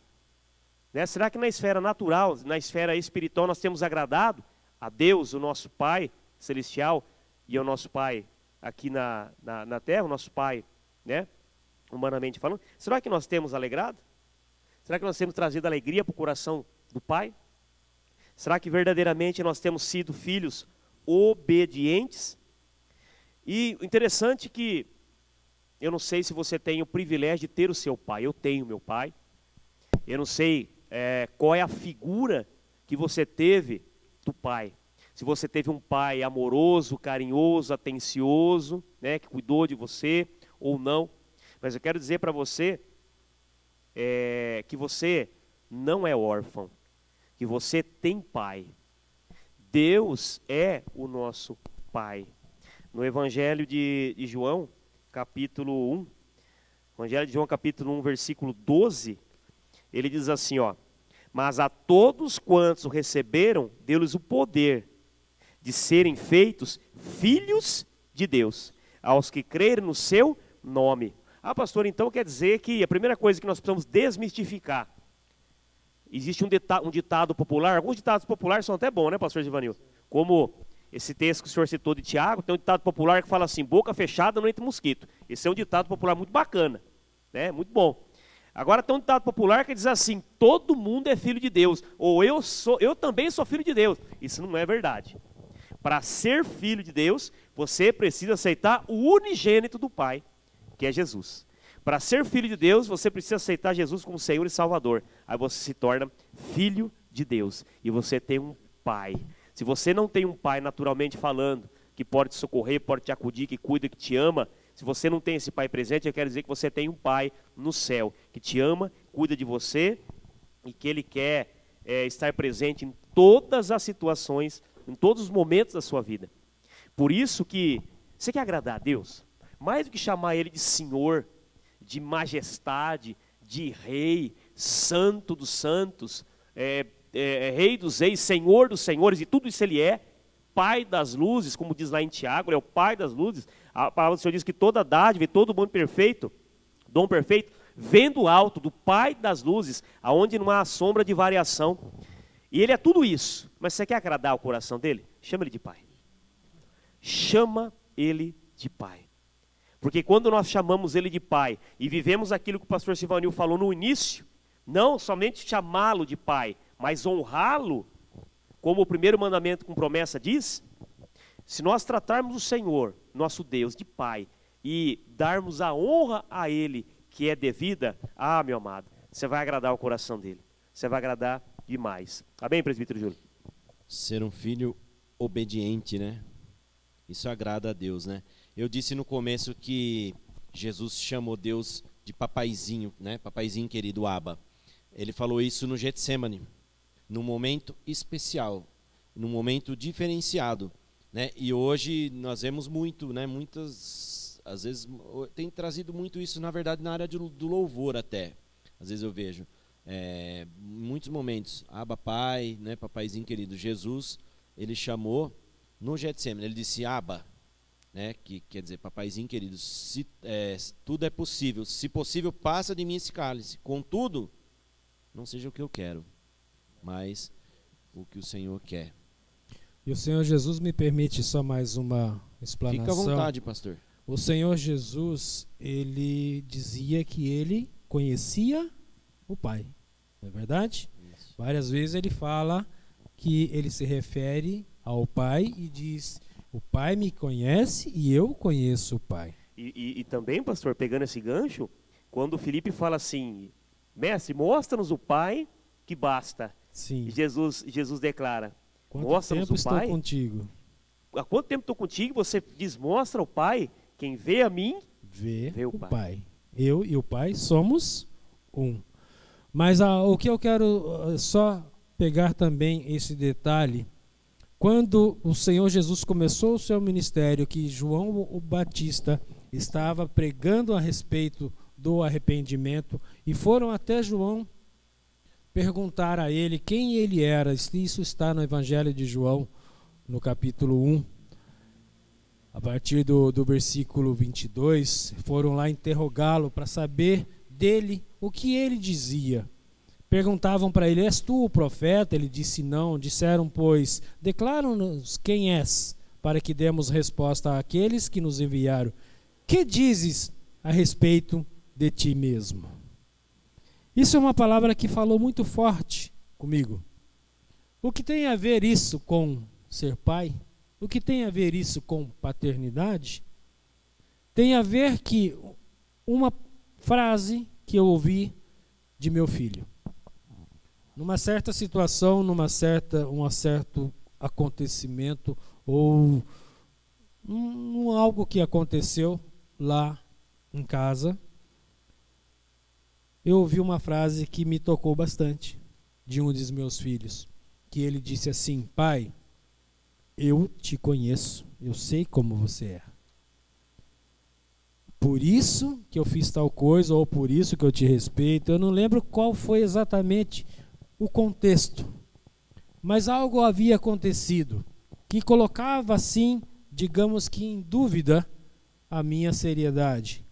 Né? Será que na esfera natural, na esfera espiritual, nós temos agradado a Deus, o nosso Pai celestial, e ao nosso Pai aqui na terra, o nosso Pai, né? Humanamente falando? Será que nós temos alegrado? Será que nós temos trazido alegria para o coração do Pai? Será que verdadeiramente nós temos sido filhos obedientes? E o interessante é que, eu não sei se você tem o privilégio de ter o seu pai, eu tenho meu pai. Eu não sei qual é a figura que você teve do pai. Se você teve um pai amoroso, carinhoso, atencioso, né, que cuidou de você ou não. Mas eu quero dizer para você que você não é órfão, que você tem pai. Deus é o nosso pai. No Evangelho de João, capítulo 1, Evangelho de João, capítulo 1, versículo 12, ele diz assim, ó, mas a todos quantos o receberam, deu-lhes o poder de serem feitos filhos de Deus, aos que crerem no seu nome. Ah, pastor, então quer dizer que a primeira coisa que nós precisamos desmistificar, existe um ditado popular, alguns ditados populares são até bons, né, pastor Givanil? Como esse texto que o senhor citou de Tiago, tem um ditado popular que fala assim, boca fechada não entra mosquito. Esse é um ditado popular muito bacana, né, muito bom. Agora tem um ditado popular que diz assim, todo mundo é filho de Deus, ou eu também sou filho de Deus. Isso não é verdade. Para ser filho de Deus, você precisa aceitar o unigênito do Pai, que é Jesus. Para ser filho de Deus, você precisa aceitar Jesus como Senhor e Salvador. Aí você se torna filho de Deus. E você tem um pai. Se você não tem um pai, naturalmente falando, que pode te socorrer, pode te acudir, que cuida, que te ama, se você não tem esse pai presente, eu quero dizer que você tem um pai no céu, que te ama, cuida de você, e que ele quer estar presente em todas as situações, em todos os momentos da sua vida. Por isso que você quer agradar a Deus, mais do que chamar ele de Senhor, de majestade, de rei, santo dos santos, Rei dos reis, Senhor dos senhores, e tudo isso Ele é. Pai das luzes, como diz lá em Tiago, Ele é o Pai das luzes. A palavra do Senhor diz que toda dádiva e todo dom perfeito, vem do alto, do Pai das luzes, aonde não há sombra de variação. E Ele é tudo isso. Mas você quer agradar o coração dEle? Chama Ele de Pai. Chama Ele de Pai. Porque quando nós chamamos Ele de Pai e vivemos aquilo que o pastor Silvanil falou no início, não somente chamá-lo de Pai, mas honrá-lo, como o primeiro mandamento com promessa diz, se nós tratarmos o Senhor, nosso Deus, de Pai, e darmos a honra a Ele, que é devida, meu amado, você vai agradar o coração dEle. Você vai agradar demais. Amém, presbítero Júlio? Ser um filho obediente, né? Isso agrada a Deus, né? Eu disse no começo que Jesus chamou Deus de papaizinho, né? Papaizinho querido, Abba. Ele falou isso no Getsemane, num momento especial, num momento diferenciado, né? E hoje nós vemos muito, né? Às vezes tem trazido muito isso, na verdade, na área do louvor até. Às vezes eu vejo muitos momentos, Abba Pai, né? Papaizinho querido. Jesus, ele chamou no Getsemane, ele disse Abba, né? Que quer dizer, papaizinho querido, se tudo é possível, se possível, passa de mim esse cálice. Contudo, não seja o que eu quero, mas o que o Senhor quer. E o Senhor Jesus me permite só mais uma explanação. Fica à vontade, pastor. O Senhor Jesus, ele dizia que ele conhecia o Pai, não é verdade? Isso. Várias vezes ele fala que ele se refere ao Pai e diz, o Pai me conhece e eu conheço o Pai. E também, pastor, pegando esse gancho, quando o Felipe fala assim, mestre, mostra-nos o Pai que basta. Sim. Jesus declara, Quanto mostra-nos tempo o estou Pai. contigo? Há quanto tempo estou contigo? Você diz, mostra o Pai. Quem vê a mim, Vê vê o o Pai. Pai. Eu e o Pai somos um. Mas o que eu quero só pegar também esse detalhe, quando o Senhor Jesus começou o seu ministério, que João o Batista estava pregando a respeito do arrependimento, e foram até João perguntar a ele quem ele era. Isso está no Evangelho de João, no capítulo 1, a partir do versículo 22, foram lá interrogá-lo para saber dele o que ele dizia. Perguntavam para ele, és tu o profeta? Ele disse não. Disseram, pois, declara-nos quem és, para que demos resposta àqueles que nos enviaram. Que dizes a respeito de ti mesmo? Isso é uma palavra que falou muito forte comigo. O que tem a ver isso com ser pai? O que tem a ver isso com paternidade? Tem a ver que uma frase que eu ouvi de meu filho. Numa certa situação, um certo acontecimento ou algo que aconteceu lá em casa, eu ouvi uma frase que me tocou bastante de um dos meus filhos, que ele disse assim, pai, eu te conheço, eu sei como você é. Por isso que eu fiz tal coisa, ou por isso que eu te respeito. Eu não lembro qual foi exatamente o contexto, mas algo havia acontecido que colocava assim, digamos que em dúvida, a minha seriedade.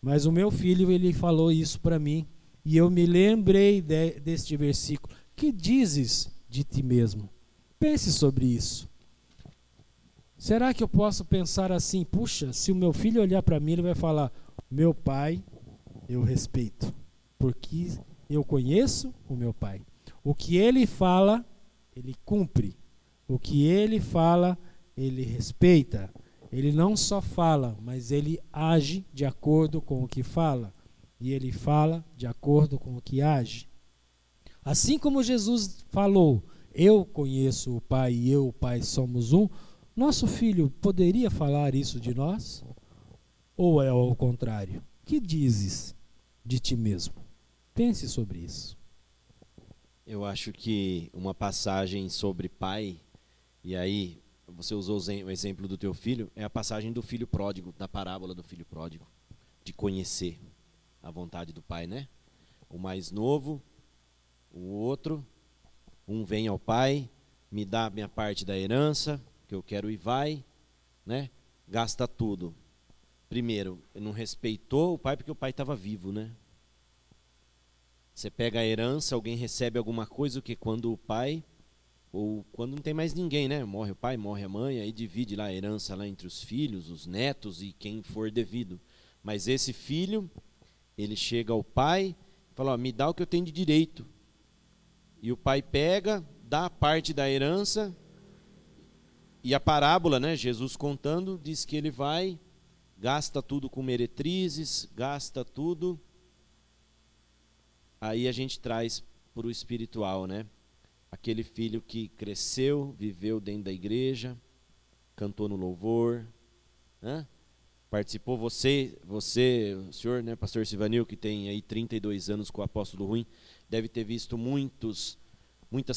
Mas o meu filho, ele falou isso para mim, e eu me lembrei deste versículo. Que dizes de ti mesmo? Pense sobre isso. Será que eu posso pensar assim, puxa, se o meu filho olhar para mim, ele vai falar, meu pai, eu respeito, porque eu conheço o meu pai. O que ele fala, ele cumpre. O que ele fala, ele respeita. Ele não só fala, mas ele age de acordo com o que fala. E ele fala de acordo com o que age. Assim como Jesus falou, eu conheço o Pai e eu e o Pai somos um, nosso filho poderia falar isso de nós? Ou é ao contrário? Que dizes de ti mesmo? Pense sobre isso. Eu acho que uma passagem sobre pai, e aí você usou o exemplo do teu filho, é a passagem do filho pródigo, da parábola do filho pródigo, de conhecer a vontade do pai, né? O mais novo, o Um vem ao pai, me dá a minha parte da herança, que eu quero e vai, né? Gasta tudo. Primeiro, não respeitou o pai porque o pai estava vivo, né? Você pega a herança, alguém recebe alguma coisa, o que quando o pai, ou quando não tem mais ninguém, né? Morre o pai, morre a mãe, aí divide lá a herança lá entre os filhos, os netos e quem for devido. Mas esse filho, ele chega ao pai e fala, ó, me dá o que eu tenho de direito. E o pai pega, dá parte da herança, e a parábola, né, Jesus contando, diz que ele vai, gasta tudo com meretrizes, gasta tudo. Aí a gente traz para o espiritual, né? Aquele filho que cresceu, viveu dentro da igreja, cantou no louvor, né? Participou, você, o senhor, né, pastor Silvanil, que tem aí 32 anos com o apóstolo Ruim, deve ter visto muitas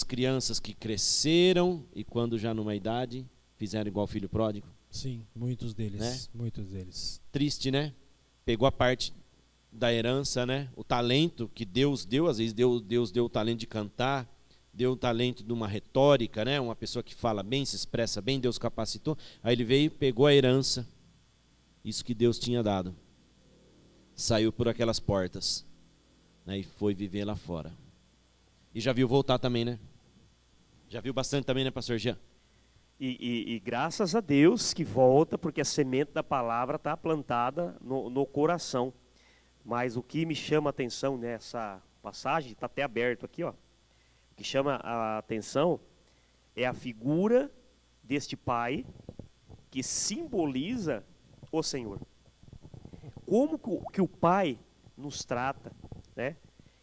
crianças que cresceram e quando já numa idade, fizeram igual o filho pródigo. Sim, muitos deles, né? Muitos deles. Triste, né? Pegou a parte da herança, né? O talento que Deus deu, às vezes Deus deu o talento de cantar, deu o talento de uma retórica, né? Uma pessoa que fala bem, se expressa bem, Deus capacitou. Aí ele veio, pegou a herança, isso que Deus tinha dado, saiu por aquelas portas, né? E foi viver lá fora. E já viu voltar também, né? Já viu bastante também, né, pastor Jean? E graças a Deus que volta, porque a semente da palavra está plantada no coração. Mas o que me chama a atenção nessa passagem, está até aberto aqui, ó. O que chama a atenção é a figura deste pai que simboliza o Senhor. Como que o pai nos trata, né?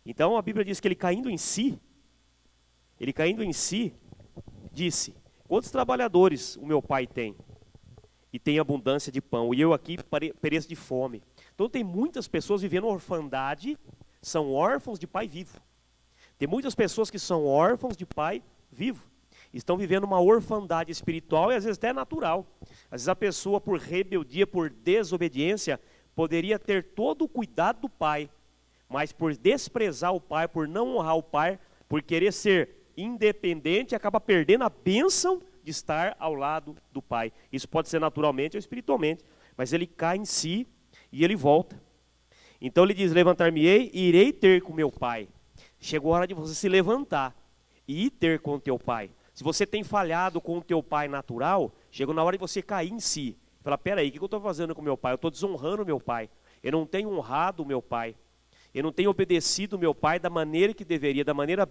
Então a Bíblia diz que ele caindo em si, disse, quantos trabalhadores o meu pai tem? E tem abundância de pão, e eu aqui pereço de fome. Então tem muitas pessoas vivendo orfandade, são órfãos de pai vivo. Tem muitas pessoas que são órfãos de pai vivo. Estão vivendo uma orfandade espiritual e às vezes até natural. Às vezes a pessoa por rebeldia, por desobediência, poderia ter todo o cuidado do pai, mas por desprezar o pai, por não honrar o pai, por querer ser independente, acaba perdendo a bênção de estar ao lado do pai. Isso pode ser naturalmente ou espiritualmente, mas ele cai em si e ele volta. Então ele diz, levantar-me-ei e irei ter com meu pai. Chegou a hora de você se levantar e ir ter com o teu pai. Se você tem falhado com o teu pai natural, chegou na hora de você cair em si. Falar, peraí, o que eu estou fazendo com meu pai? Eu estou desonrando meu pai. Eu não tenho honrado o meu pai. Eu não tenho obedecido o meu pai da maneira que deveria, da maneira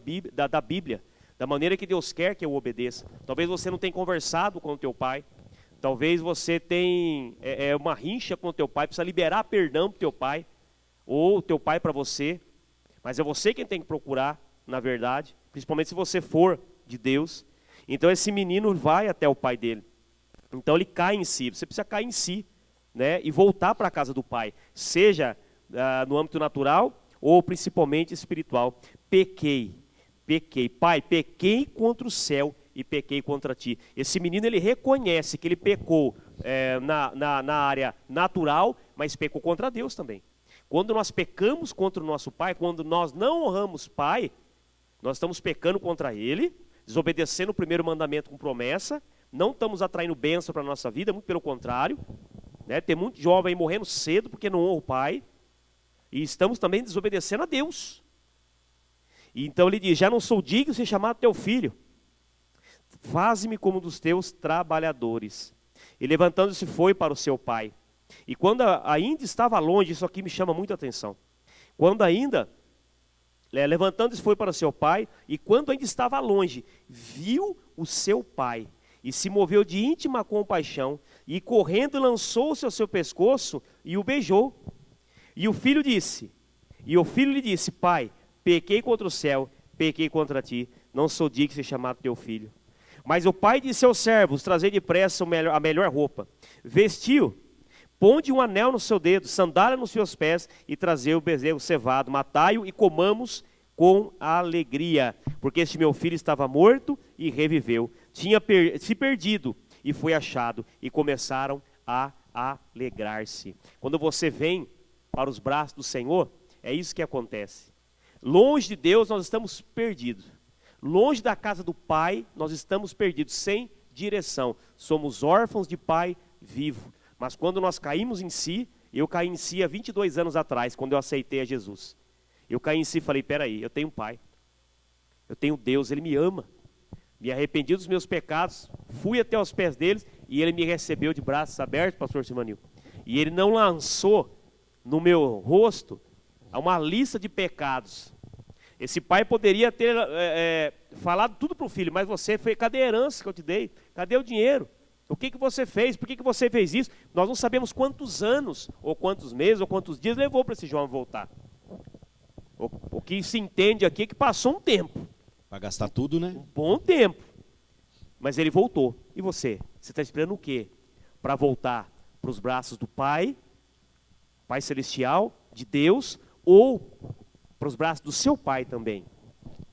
da Bíblia, da maneira que Deus quer que eu obedeça. Talvez você não tenha conversado com o teu pai. Talvez você tenha uma rincha com o teu pai, precisa liberar perdão para o teu pai, ou o teu pai para você. Mas é você quem tem que procurar, na verdade, principalmente se você for de Deus. Então esse menino vai até o pai dele. Então ele cai em si, você precisa cair em si, né? E voltar para a casa do pai, seja no âmbito natural ou principalmente espiritual. Pequei, pai, pequei contra o céu e pequei contra ti. Esse menino ele reconhece que ele pecou na área natural, mas pecou contra Deus também. Quando nós pecamos contra o nosso pai, quando nós não honramos pai, nós estamos pecando contra ele, desobedecendo o primeiro mandamento com promessa, não estamos atraindo bênção para a nossa vida, muito pelo contrário, né? Tem muito jovem morrendo cedo porque não honra o pai, e estamos também desobedecendo a Deus. E então ele diz, já não sou digno de ser chamado teu filho, faze-me como um dos teus trabalhadores. E levantando-se foi para o seu pai. E quando ainda estava longe, isso aqui me chama muito a atenção, quando ainda, levantando-se foi para o seu pai, e quando ainda estava longe, viu o seu pai, e se moveu de íntima compaixão, e correndo lançou-se ao seu pescoço, e o beijou. E o filho lhe disse, pai, pequei contra o céu, pequei contra ti, não sou digno de ser chamado teu filho. Mas o pai disse aos servos, trazei depressa a melhor roupa, vestiu, ponde um anel no seu dedo, sandália nos seus pés, e trazei o bezerro cevado, matai-o e comamos com alegria, porque este meu filho estava morto e reviveu, tinha se perdido e foi achado, e começaram a alegrar-se. Quando você vem para os braços do Senhor, é isso que acontece. Longe de Deus nós estamos perdidos. Longe da casa do Pai, nós estamos perdidos, sem direção. Somos órfãos de Pai vivo. Mas quando nós caímos em si, eu caí em si há 22 anos atrás, quando eu aceitei a Jesus. Eu caí em si e falei, peraí, eu tenho um Pai. Eu tenho Deus, Ele me ama. Me arrependi dos meus pecados, fui até os pés deles e Ele me recebeu de braços abertos, pastor Sivanil. E Ele não lançou no meu rosto uma lista de pecados. Esse pai poderia ter falado tudo para o filho, mas você fez, cadê a herança que eu te dei? Cadê o dinheiro? O que você fez? Por que você fez isso? Nós não sabemos quantos anos, ou quantos meses, ou quantos dias levou para esse João voltar. O que se entende aqui é que passou um tempo. Para gastar tudo, né? Um bom tempo. Mas ele voltou. E você? Você está esperando o quê? Para voltar para os braços do Pai, Pai Celestial, de Deus, ou para os braços do seu Pai também?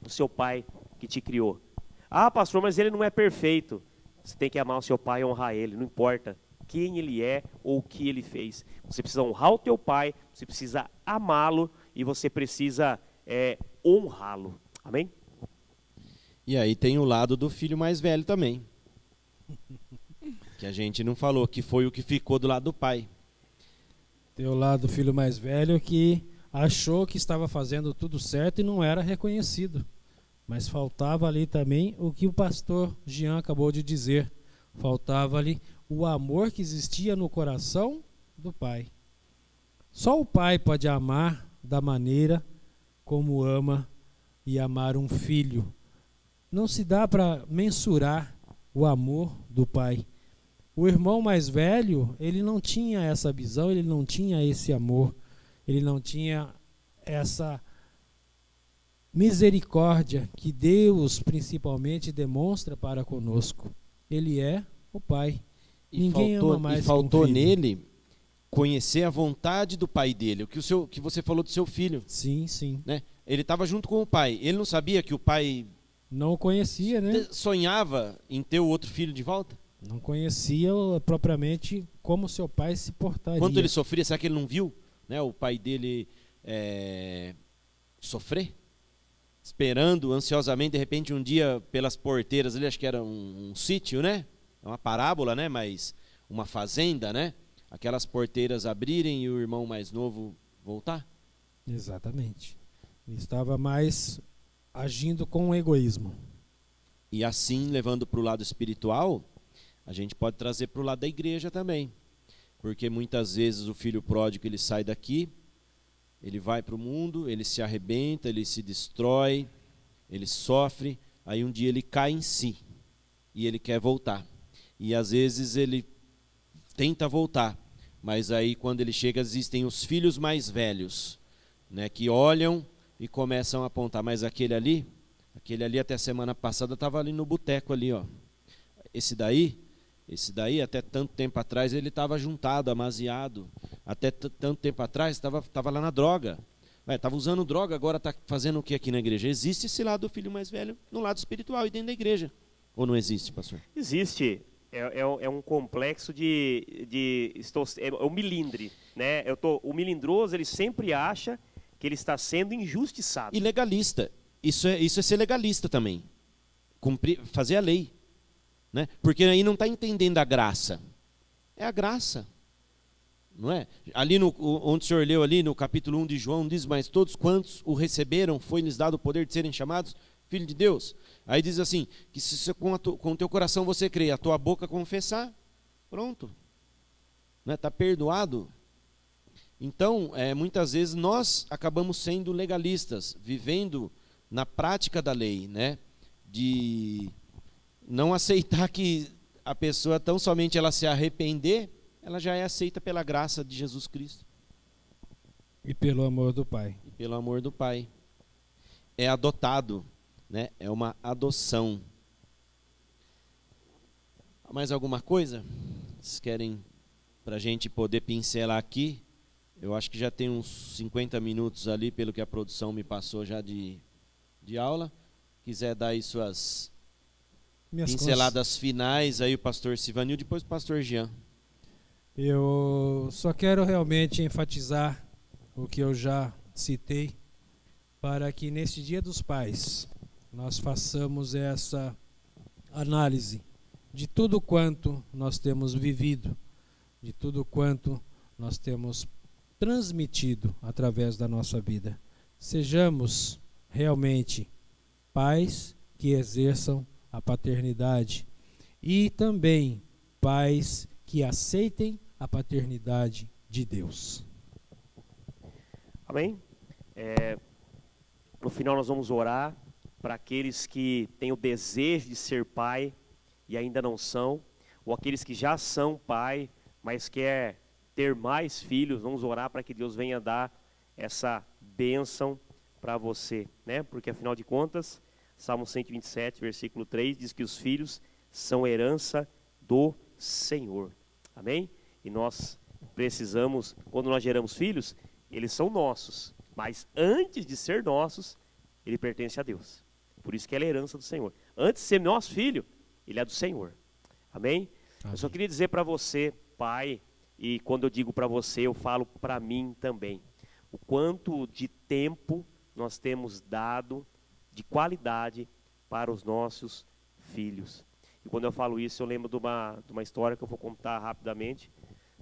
Do seu Pai que te criou. Ah, pastor, mas ele não é perfeito. Você tem que amar o seu pai e honrar ele, não importa quem ele é ou o que ele fez. Você precisa honrar o teu pai, você precisa amá-lo e você precisa honrá-lo. Amém? E aí tem o lado do filho mais velho também. Que a gente não falou, que foi o que ficou do lado do pai. Tem o lado do filho mais velho que achou que estava fazendo tudo certo e não era reconhecido. Mas faltava ali também o que o pastor Jean acabou de dizer. Faltava ali o amor que existia no coração do pai. Só o pai pode amar da maneira como ama e amar um filho. Não se dá para mensurar o amor do pai. O irmão mais velho, ele não tinha essa visão, ele não tinha esse amor, ele não tinha essa misericórdia que Deus principalmente demonstra para conosco. Ele é o Pai. Ninguém ama mais que um filho. E faltou nele conhecer a vontade do pai dele, o que você falou do seu filho. Sim, sim. Né? Ele estava junto com o pai. Ele não sabia que o pai não o conhecia, né? Sonhava em ter o outro filho de volta? Não conhecia propriamente como seu pai se portaria. Quanto ele sofria, será que ele não viu, né, o pai dele sofrer? Esperando ansiosamente, de repente um dia pelas porteiras, ele acho que era um sítio, né? É uma parábola, né? Mas uma fazenda, né? Aquelas porteiras abrirem e o irmão mais novo voltar? Exatamente. Ele estava mais agindo com egoísmo. E assim, levando para o lado espiritual, a gente pode trazer para o lado da igreja também. Porque muitas vezes o filho pródigo, ele sai daqui, ele vai para o mundo, ele se arrebenta, ele se destrói, ele sofre, aí um dia ele cai em si e ele quer voltar. E às vezes ele tenta voltar, mas aí quando ele chega existem os filhos mais velhos, né, que olham e começam a apontar, mas aquele ali até a semana passada estava ali no boteco ali, ó. Esse daí até tanto tempo atrás ele estava juntado, amaziado. Até tanto tempo atrás estava lá na droga. Estava usando droga, agora está fazendo o que aqui na igreja? Existe esse lado do filho mais velho no lado espiritual e dentro da igreja. Ou não existe, pastor? Existe. É um complexo é um milindre. Né? O milindroso, ele sempre acha que ele está sendo injustiçado. E legalista. Isso é ser legalista também. Fazer a lei. Né? Porque aí não está entendendo a graça. É a graça. Não é? Ali onde o senhor leu ali no capítulo 1 de João, diz, mas todos quantos o receberam, foi-lhes dado o poder de serem chamados filho de Deus. Aí diz assim, que se com o teu coração você crê, a tua boca confessar, pronto. Está perdoado. Então, muitas vezes nós acabamos sendo legalistas, vivendo na prática da lei, né? De não aceitar que a pessoa, tão somente ela se arrepender, ela já é aceita pela graça de Jesus Cristo. E pelo amor do Pai. E pelo amor do Pai. É adotado, né? É uma adoção. Mais alguma coisa? Vocês querem, para a gente poder pincelar aqui? Eu acho que já tem uns 50 minutos ali, pelo que a produção me passou já de aula. Quiser dar aí suas pinceladas finais, aí o pastor Sivanil, depois o pastor Jean. Eu só quero realmente enfatizar o que eu já citei, para que neste Dia dos Pais nós façamos essa análise de tudo quanto nós temos vivido, de tudo quanto nós temos transmitido através da nossa vida. Sejamos realmente pais que exerçam a paternidade e também pais que aceitem a paternidade de Deus. Amém? No final nós vamos orar para aqueles que têm o desejo de ser pai e ainda não são, ou aqueles que já são pai, mas quer ter mais filhos. Vamos orar para que Deus venha dar essa bênção para você, né? Porque afinal de contas, Salmo 127, versículo 3, diz que os filhos são herança do Senhor. Amém? E nós precisamos, quando nós geramos filhos, eles são nossos, mas antes de ser nossos, ele pertence a Deus. Por isso que ele é a herança do Senhor. Antes de ser nosso filho, ele é do Senhor. Amém? Amém. Eu só queria dizer para você, pai, e quando eu digo para você, eu falo para mim também, o quanto de tempo nós temos dado de qualidade para os nossos filhos. E quando eu falo isso, eu lembro de uma história que eu vou contar rapidamente,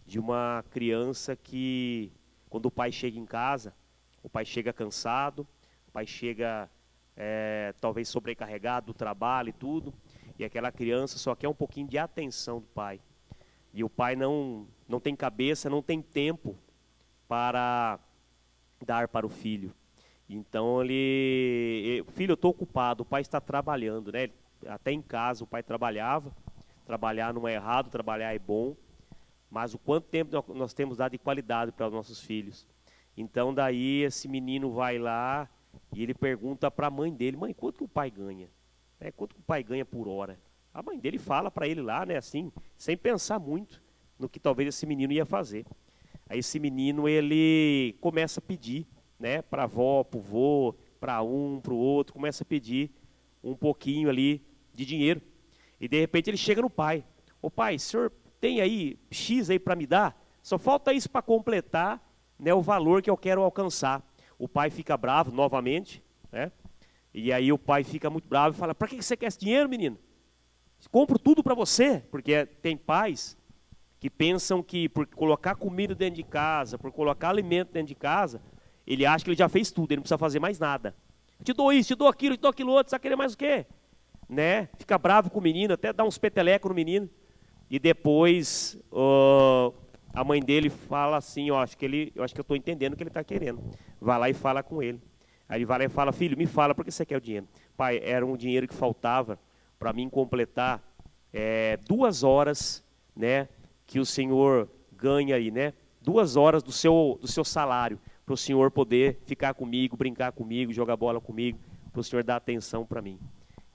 de uma criança que, quando o pai chega em casa, o pai chega cansado, o pai chega talvez sobrecarregado do trabalho e tudo, e aquela criança só quer um pouquinho de atenção do pai. E o pai não tem cabeça, não tem tempo para dar para o filho. Então filho, eu estou ocupado, o pai está trabalhando, né? Até em casa o pai trabalhava, trabalhar não é errado, trabalhar é bom, mas o quanto tempo nós temos dado de qualidade para os nossos filhos. Então daí esse menino vai lá e ele pergunta para a mãe dele, mãe, quanto que o pai ganha? Quanto que o pai ganha por hora? A mãe dele fala para ele lá, né, assim, sem pensar muito no que talvez esse menino ia fazer. Aí esse menino, ele começa a pedir, né, para a avó, para o vô, para um, para o outro, começa a pedir um pouquinho ali de dinheiro. E de repente ele chega no pai. Ô pai, o senhor tem aí X aí para me dar? Só falta isso para completar, né, o valor que eu quero alcançar. O pai fica bravo novamente, né? E aí o pai fica muito bravo e fala, para que você quer esse dinheiro, menino? Compro tudo para você. Porque tem pais que pensam que por colocar comida dentro de casa, por colocar alimento dentro de casa, ele acha que ele já fez tudo, ele não precisa fazer mais nada. Te dou isso, te dou aquilo outro, você vai querer mais o quê? Né? Fica bravo com o menino, até dá uns petelecos no menino. E depois a mãe dele fala assim, eu acho que eu estou entendendo o que ele está querendo. Vai lá e fala com ele. Aí ele vai lá e fala, filho, me fala, por que você quer o dinheiro? Pai, era um dinheiro que faltava para mim completar 2 horas, né, que o senhor ganha aí, né? 2 horas do seu salário, para o senhor poder ficar comigo, brincar comigo, jogar bola comigo, para o senhor dar atenção para mim.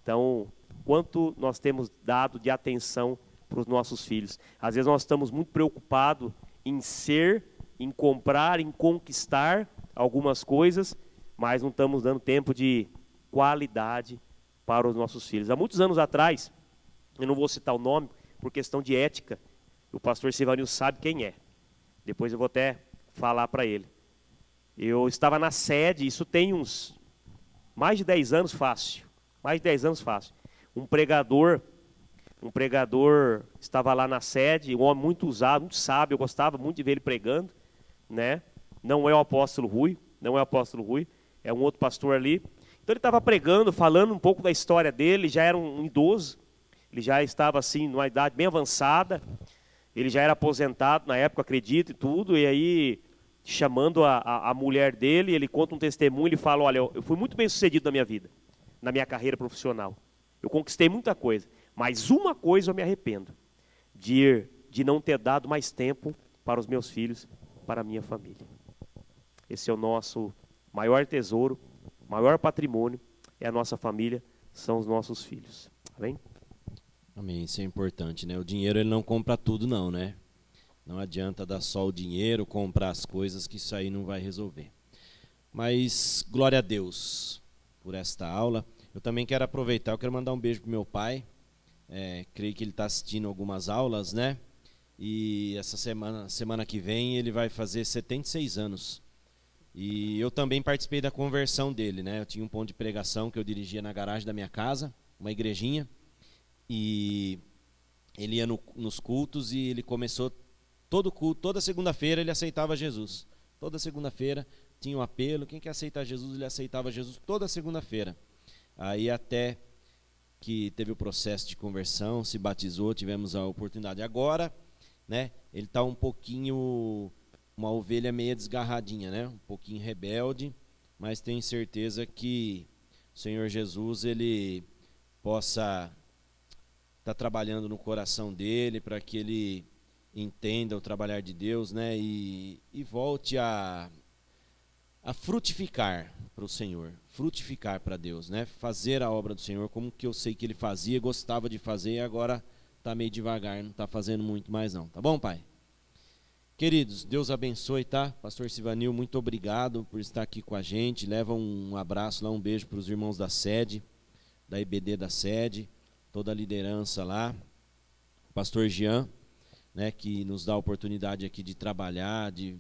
Então, quanto nós temos dado de atenção para os nossos filhos? Às vezes nós estamos muito preocupados em ser, em comprar, em conquistar algumas coisas, mas não estamos dando tempo de qualidade para os nossos filhos. Há muitos anos atrás, eu não vou citar o nome, por questão de ética, o pastor Silvanil sabe quem é. Depois eu vou até falar para ele. Eu estava na sede, isso tem uns mais de 10 anos fácil. Mais de 10 anos fácil. Um pregador estava lá na sede, um homem muito usado, muito sábio, eu gostava muito de ver ele pregando, né? Não é o apóstolo Rui, é um outro pastor ali. Então ele estava pregando, falando um pouco da história dele, já era um idoso, ele já estava assim, numa idade bem avançada, ele já era aposentado na época, acredito e tudo, e aí, chamando a mulher dele, ele conta um testemunho, ele fala, olha, eu fui muito bem sucedido na minha vida, na minha carreira profissional, eu conquistei muita coisa, mas uma coisa eu me arrependo, de não ter dado mais tempo para os meus filhos, para a minha família. Esse é o nosso maior tesouro, maior patrimônio, é a nossa família, são os nossos filhos. Amém? Amém, isso é importante, né? O dinheiro ele não compra tudo não, né? Não adianta dar só o dinheiro, comprar as coisas, que isso aí não vai resolver. Mas glória a Deus por esta aula. Eu também quero aproveitar, eu quero mandar um beijo pro meu pai. Creio que ele está assistindo algumas aulas, né? E essa semana que vem ele vai fazer 76 anos. E eu também participei da conversão dele, né? Eu tinha um ponto de pregação que eu dirigia na garagem da minha casa, uma igrejinha, e ele ia nos cultos e ele começou todo culto, toda segunda-feira ele aceitava Jesus. Toda segunda-feira tinha um apelo, quem quer aceitar Jesus, ele aceitava Jesus toda segunda-feira. Aí até que teve o processo de conversão, se batizou, tivemos a oportunidade. Agora, né, ele está um pouquinho, uma ovelha meia desgarradinha, né, um pouquinho rebelde, mas tenho certeza que o Senhor Jesus, ele possa estar trabalhando no coração dele, para que ele entenda o trabalhar de Deus, né, e volte a frutificar para o Senhor, frutificar para Deus, né? Fazer a obra do Senhor como que eu sei que ele fazia, gostava de fazer, e agora está meio devagar, não está fazendo muito mais não, tá bom, Pai? Queridos, Deus abençoe, tá? Pastor Sivanil, muito obrigado por estar aqui com a gente, leva um abraço lá, um beijo para os irmãos da sede, da IBD da sede, toda a liderança lá, Pastor Jean, né, que nos dá a oportunidade aqui de trabalhar, de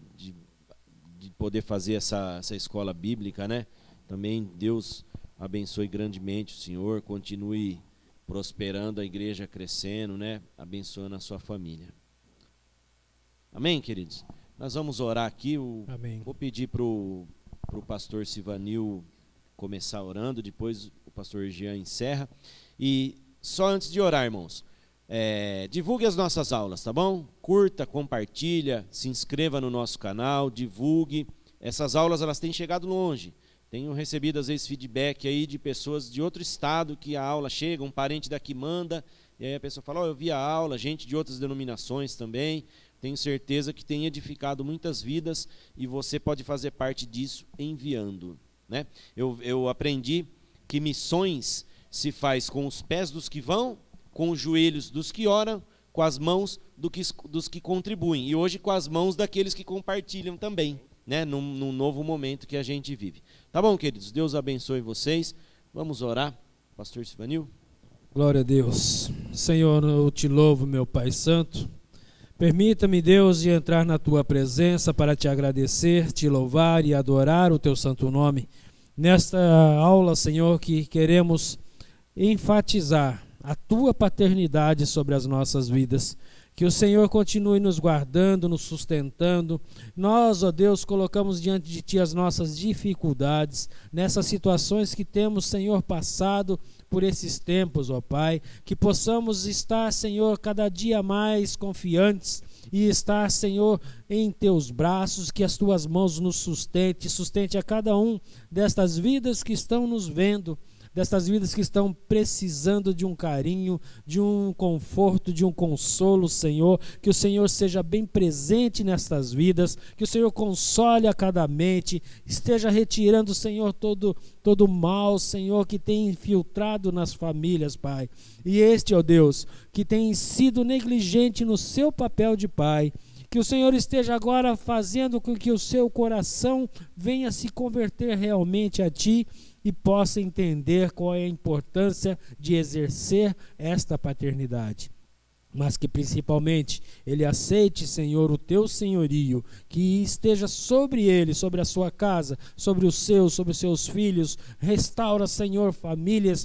poder fazer essa escola bíblica, né? Também Deus abençoe grandemente o Senhor, continue prosperando a igreja, crescendo, né? Abençoando a sua família. Amém, queridos? Nós vamos orar aqui. Amém. Vou pedir para o pastor Sivanil começar orando, depois o pastor Jean encerra. E só antes de orar, irmãos, divulgue as nossas aulas, tá bom? Curta, compartilha, se inscreva no nosso canal, divulgue. Essas aulas, elas têm chegado longe. Tenho recebido, às vezes, feedback aí de pessoas de outro estado que a aula chega, um parente daqui manda, e aí a pessoa fala, eu vi a aula, gente de outras denominações também. Tenho certeza que tem edificado muitas vidas e você pode fazer parte disso enviando, né? Eu aprendi que missões se faz com os pés dos que vão, com os joelhos dos que oram, com as mãos dos que contribuem. E hoje com as mãos daqueles que compartilham também, né? Num novo momento que a gente vive. Tá bom, queridos? Deus abençoe vocês. Vamos orar. Pastor Sivanil. Glória a Deus. Senhor, eu te louvo, meu Pai Santo. Permita-me, Deus, de entrar na tua presença para te agradecer, te louvar e adorar o teu santo nome. Nesta aula, Senhor, que queremos enfatizar a tua paternidade sobre as nossas vidas. Que o Senhor continue nos guardando, nos sustentando. Nós, ó Deus, colocamos diante de ti as nossas dificuldades, nessas situações que temos, Senhor, passado por esses tempos, ó Pai. Que possamos estar, Senhor, cada dia mais confiantes e estar, Senhor, em teus braços, que as tuas mãos nos sustente a cada um destas vidas que estão nos vendo, destas vidas que estão precisando de um carinho, de um conforto, de um consolo, Senhor. Que o Senhor seja bem presente nestas vidas, que o Senhor console a cada mente, esteja retirando, Senhor, todo mal, Senhor, que tem infiltrado nas famílias, Pai. E este, ó Deus, que tem sido negligente no seu papel de pai, que o Senhor esteja agora fazendo com que o seu coração venha se converter realmente a ti e possa entender qual é a importância de exercer esta paternidade. Mas que principalmente ele aceite, Senhor, o teu senhorio, que esteja sobre ele, sobre a sua casa, sobre os seus filhos. Restaura, Senhor, famílias,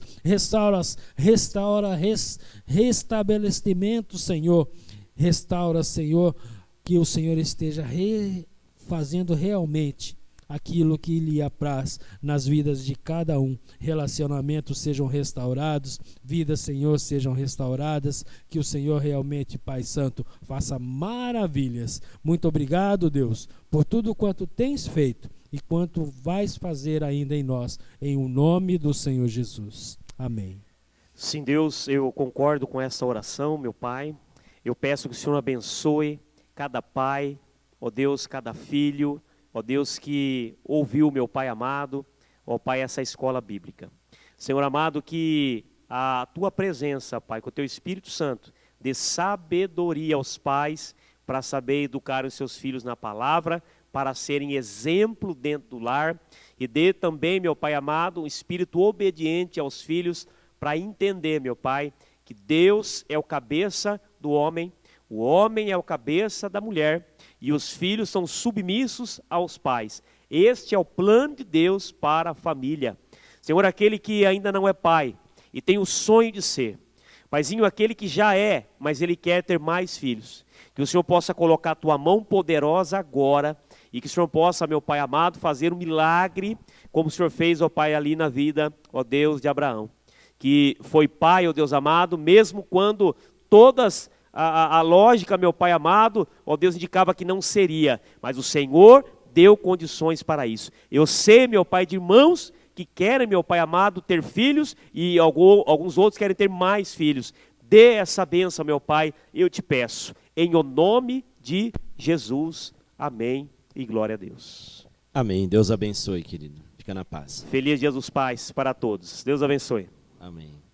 restabelecimento, Senhor. Restaura, Senhor, que o Senhor esteja fazendo realmente aquilo que lhe apraz nas vidas de cada um. Relacionamentos sejam restaurados, vidas, Senhor, sejam restauradas, que o Senhor realmente, Pai Santo, faça maravilhas. Muito obrigado, Deus, por tudo quanto tens feito e quanto vais fazer ainda em nós, em o nome do Senhor Jesus. Amém. Sim, Deus, eu concordo com essa oração, meu Pai. Eu peço que o Senhor abençoe cada pai, ó Deus, cada filho, ó Deus, que ouviu meu Pai amado, ó Pai, essa escola bíblica. Senhor amado, que a Tua presença, Pai, com o Teu Espírito Santo, dê sabedoria aos pais para saber educar os seus filhos na palavra, para serem exemplo dentro do lar, e dê também, meu Pai amado, um espírito obediente aos filhos para entender, meu Pai, que Deus é o cabeça do homem, o homem é o cabeça da mulher, e os filhos são submissos aos pais. Este é o plano de Deus para a família. Senhor, aquele que ainda não é pai e tem o sonho de ser, Paizinho, aquele que já é, mas ele quer ter mais filhos, que o Senhor possa colocar a tua mão poderosa agora, e que o Senhor possa, meu Pai amado, fazer um milagre, como o Senhor fez, ó Pai, ali na vida, ó Deus de Abraão, que foi pai, ó Deus amado, mesmo quando todas a lógica, meu Pai amado, ó Deus, indicava que não seria, mas o Senhor deu condições para isso. Eu sei, meu Pai, de irmãos que querem, meu Pai amado, ter filhos, e alguns outros querem ter mais filhos. Dê essa bênção, meu Pai, eu te peço, em o nome de Jesus. Amém e glória a Deus. Amém. Deus abençoe, querido. Fica na paz. Feliz Dia dos Pais para todos. Deus abençoe. Amém.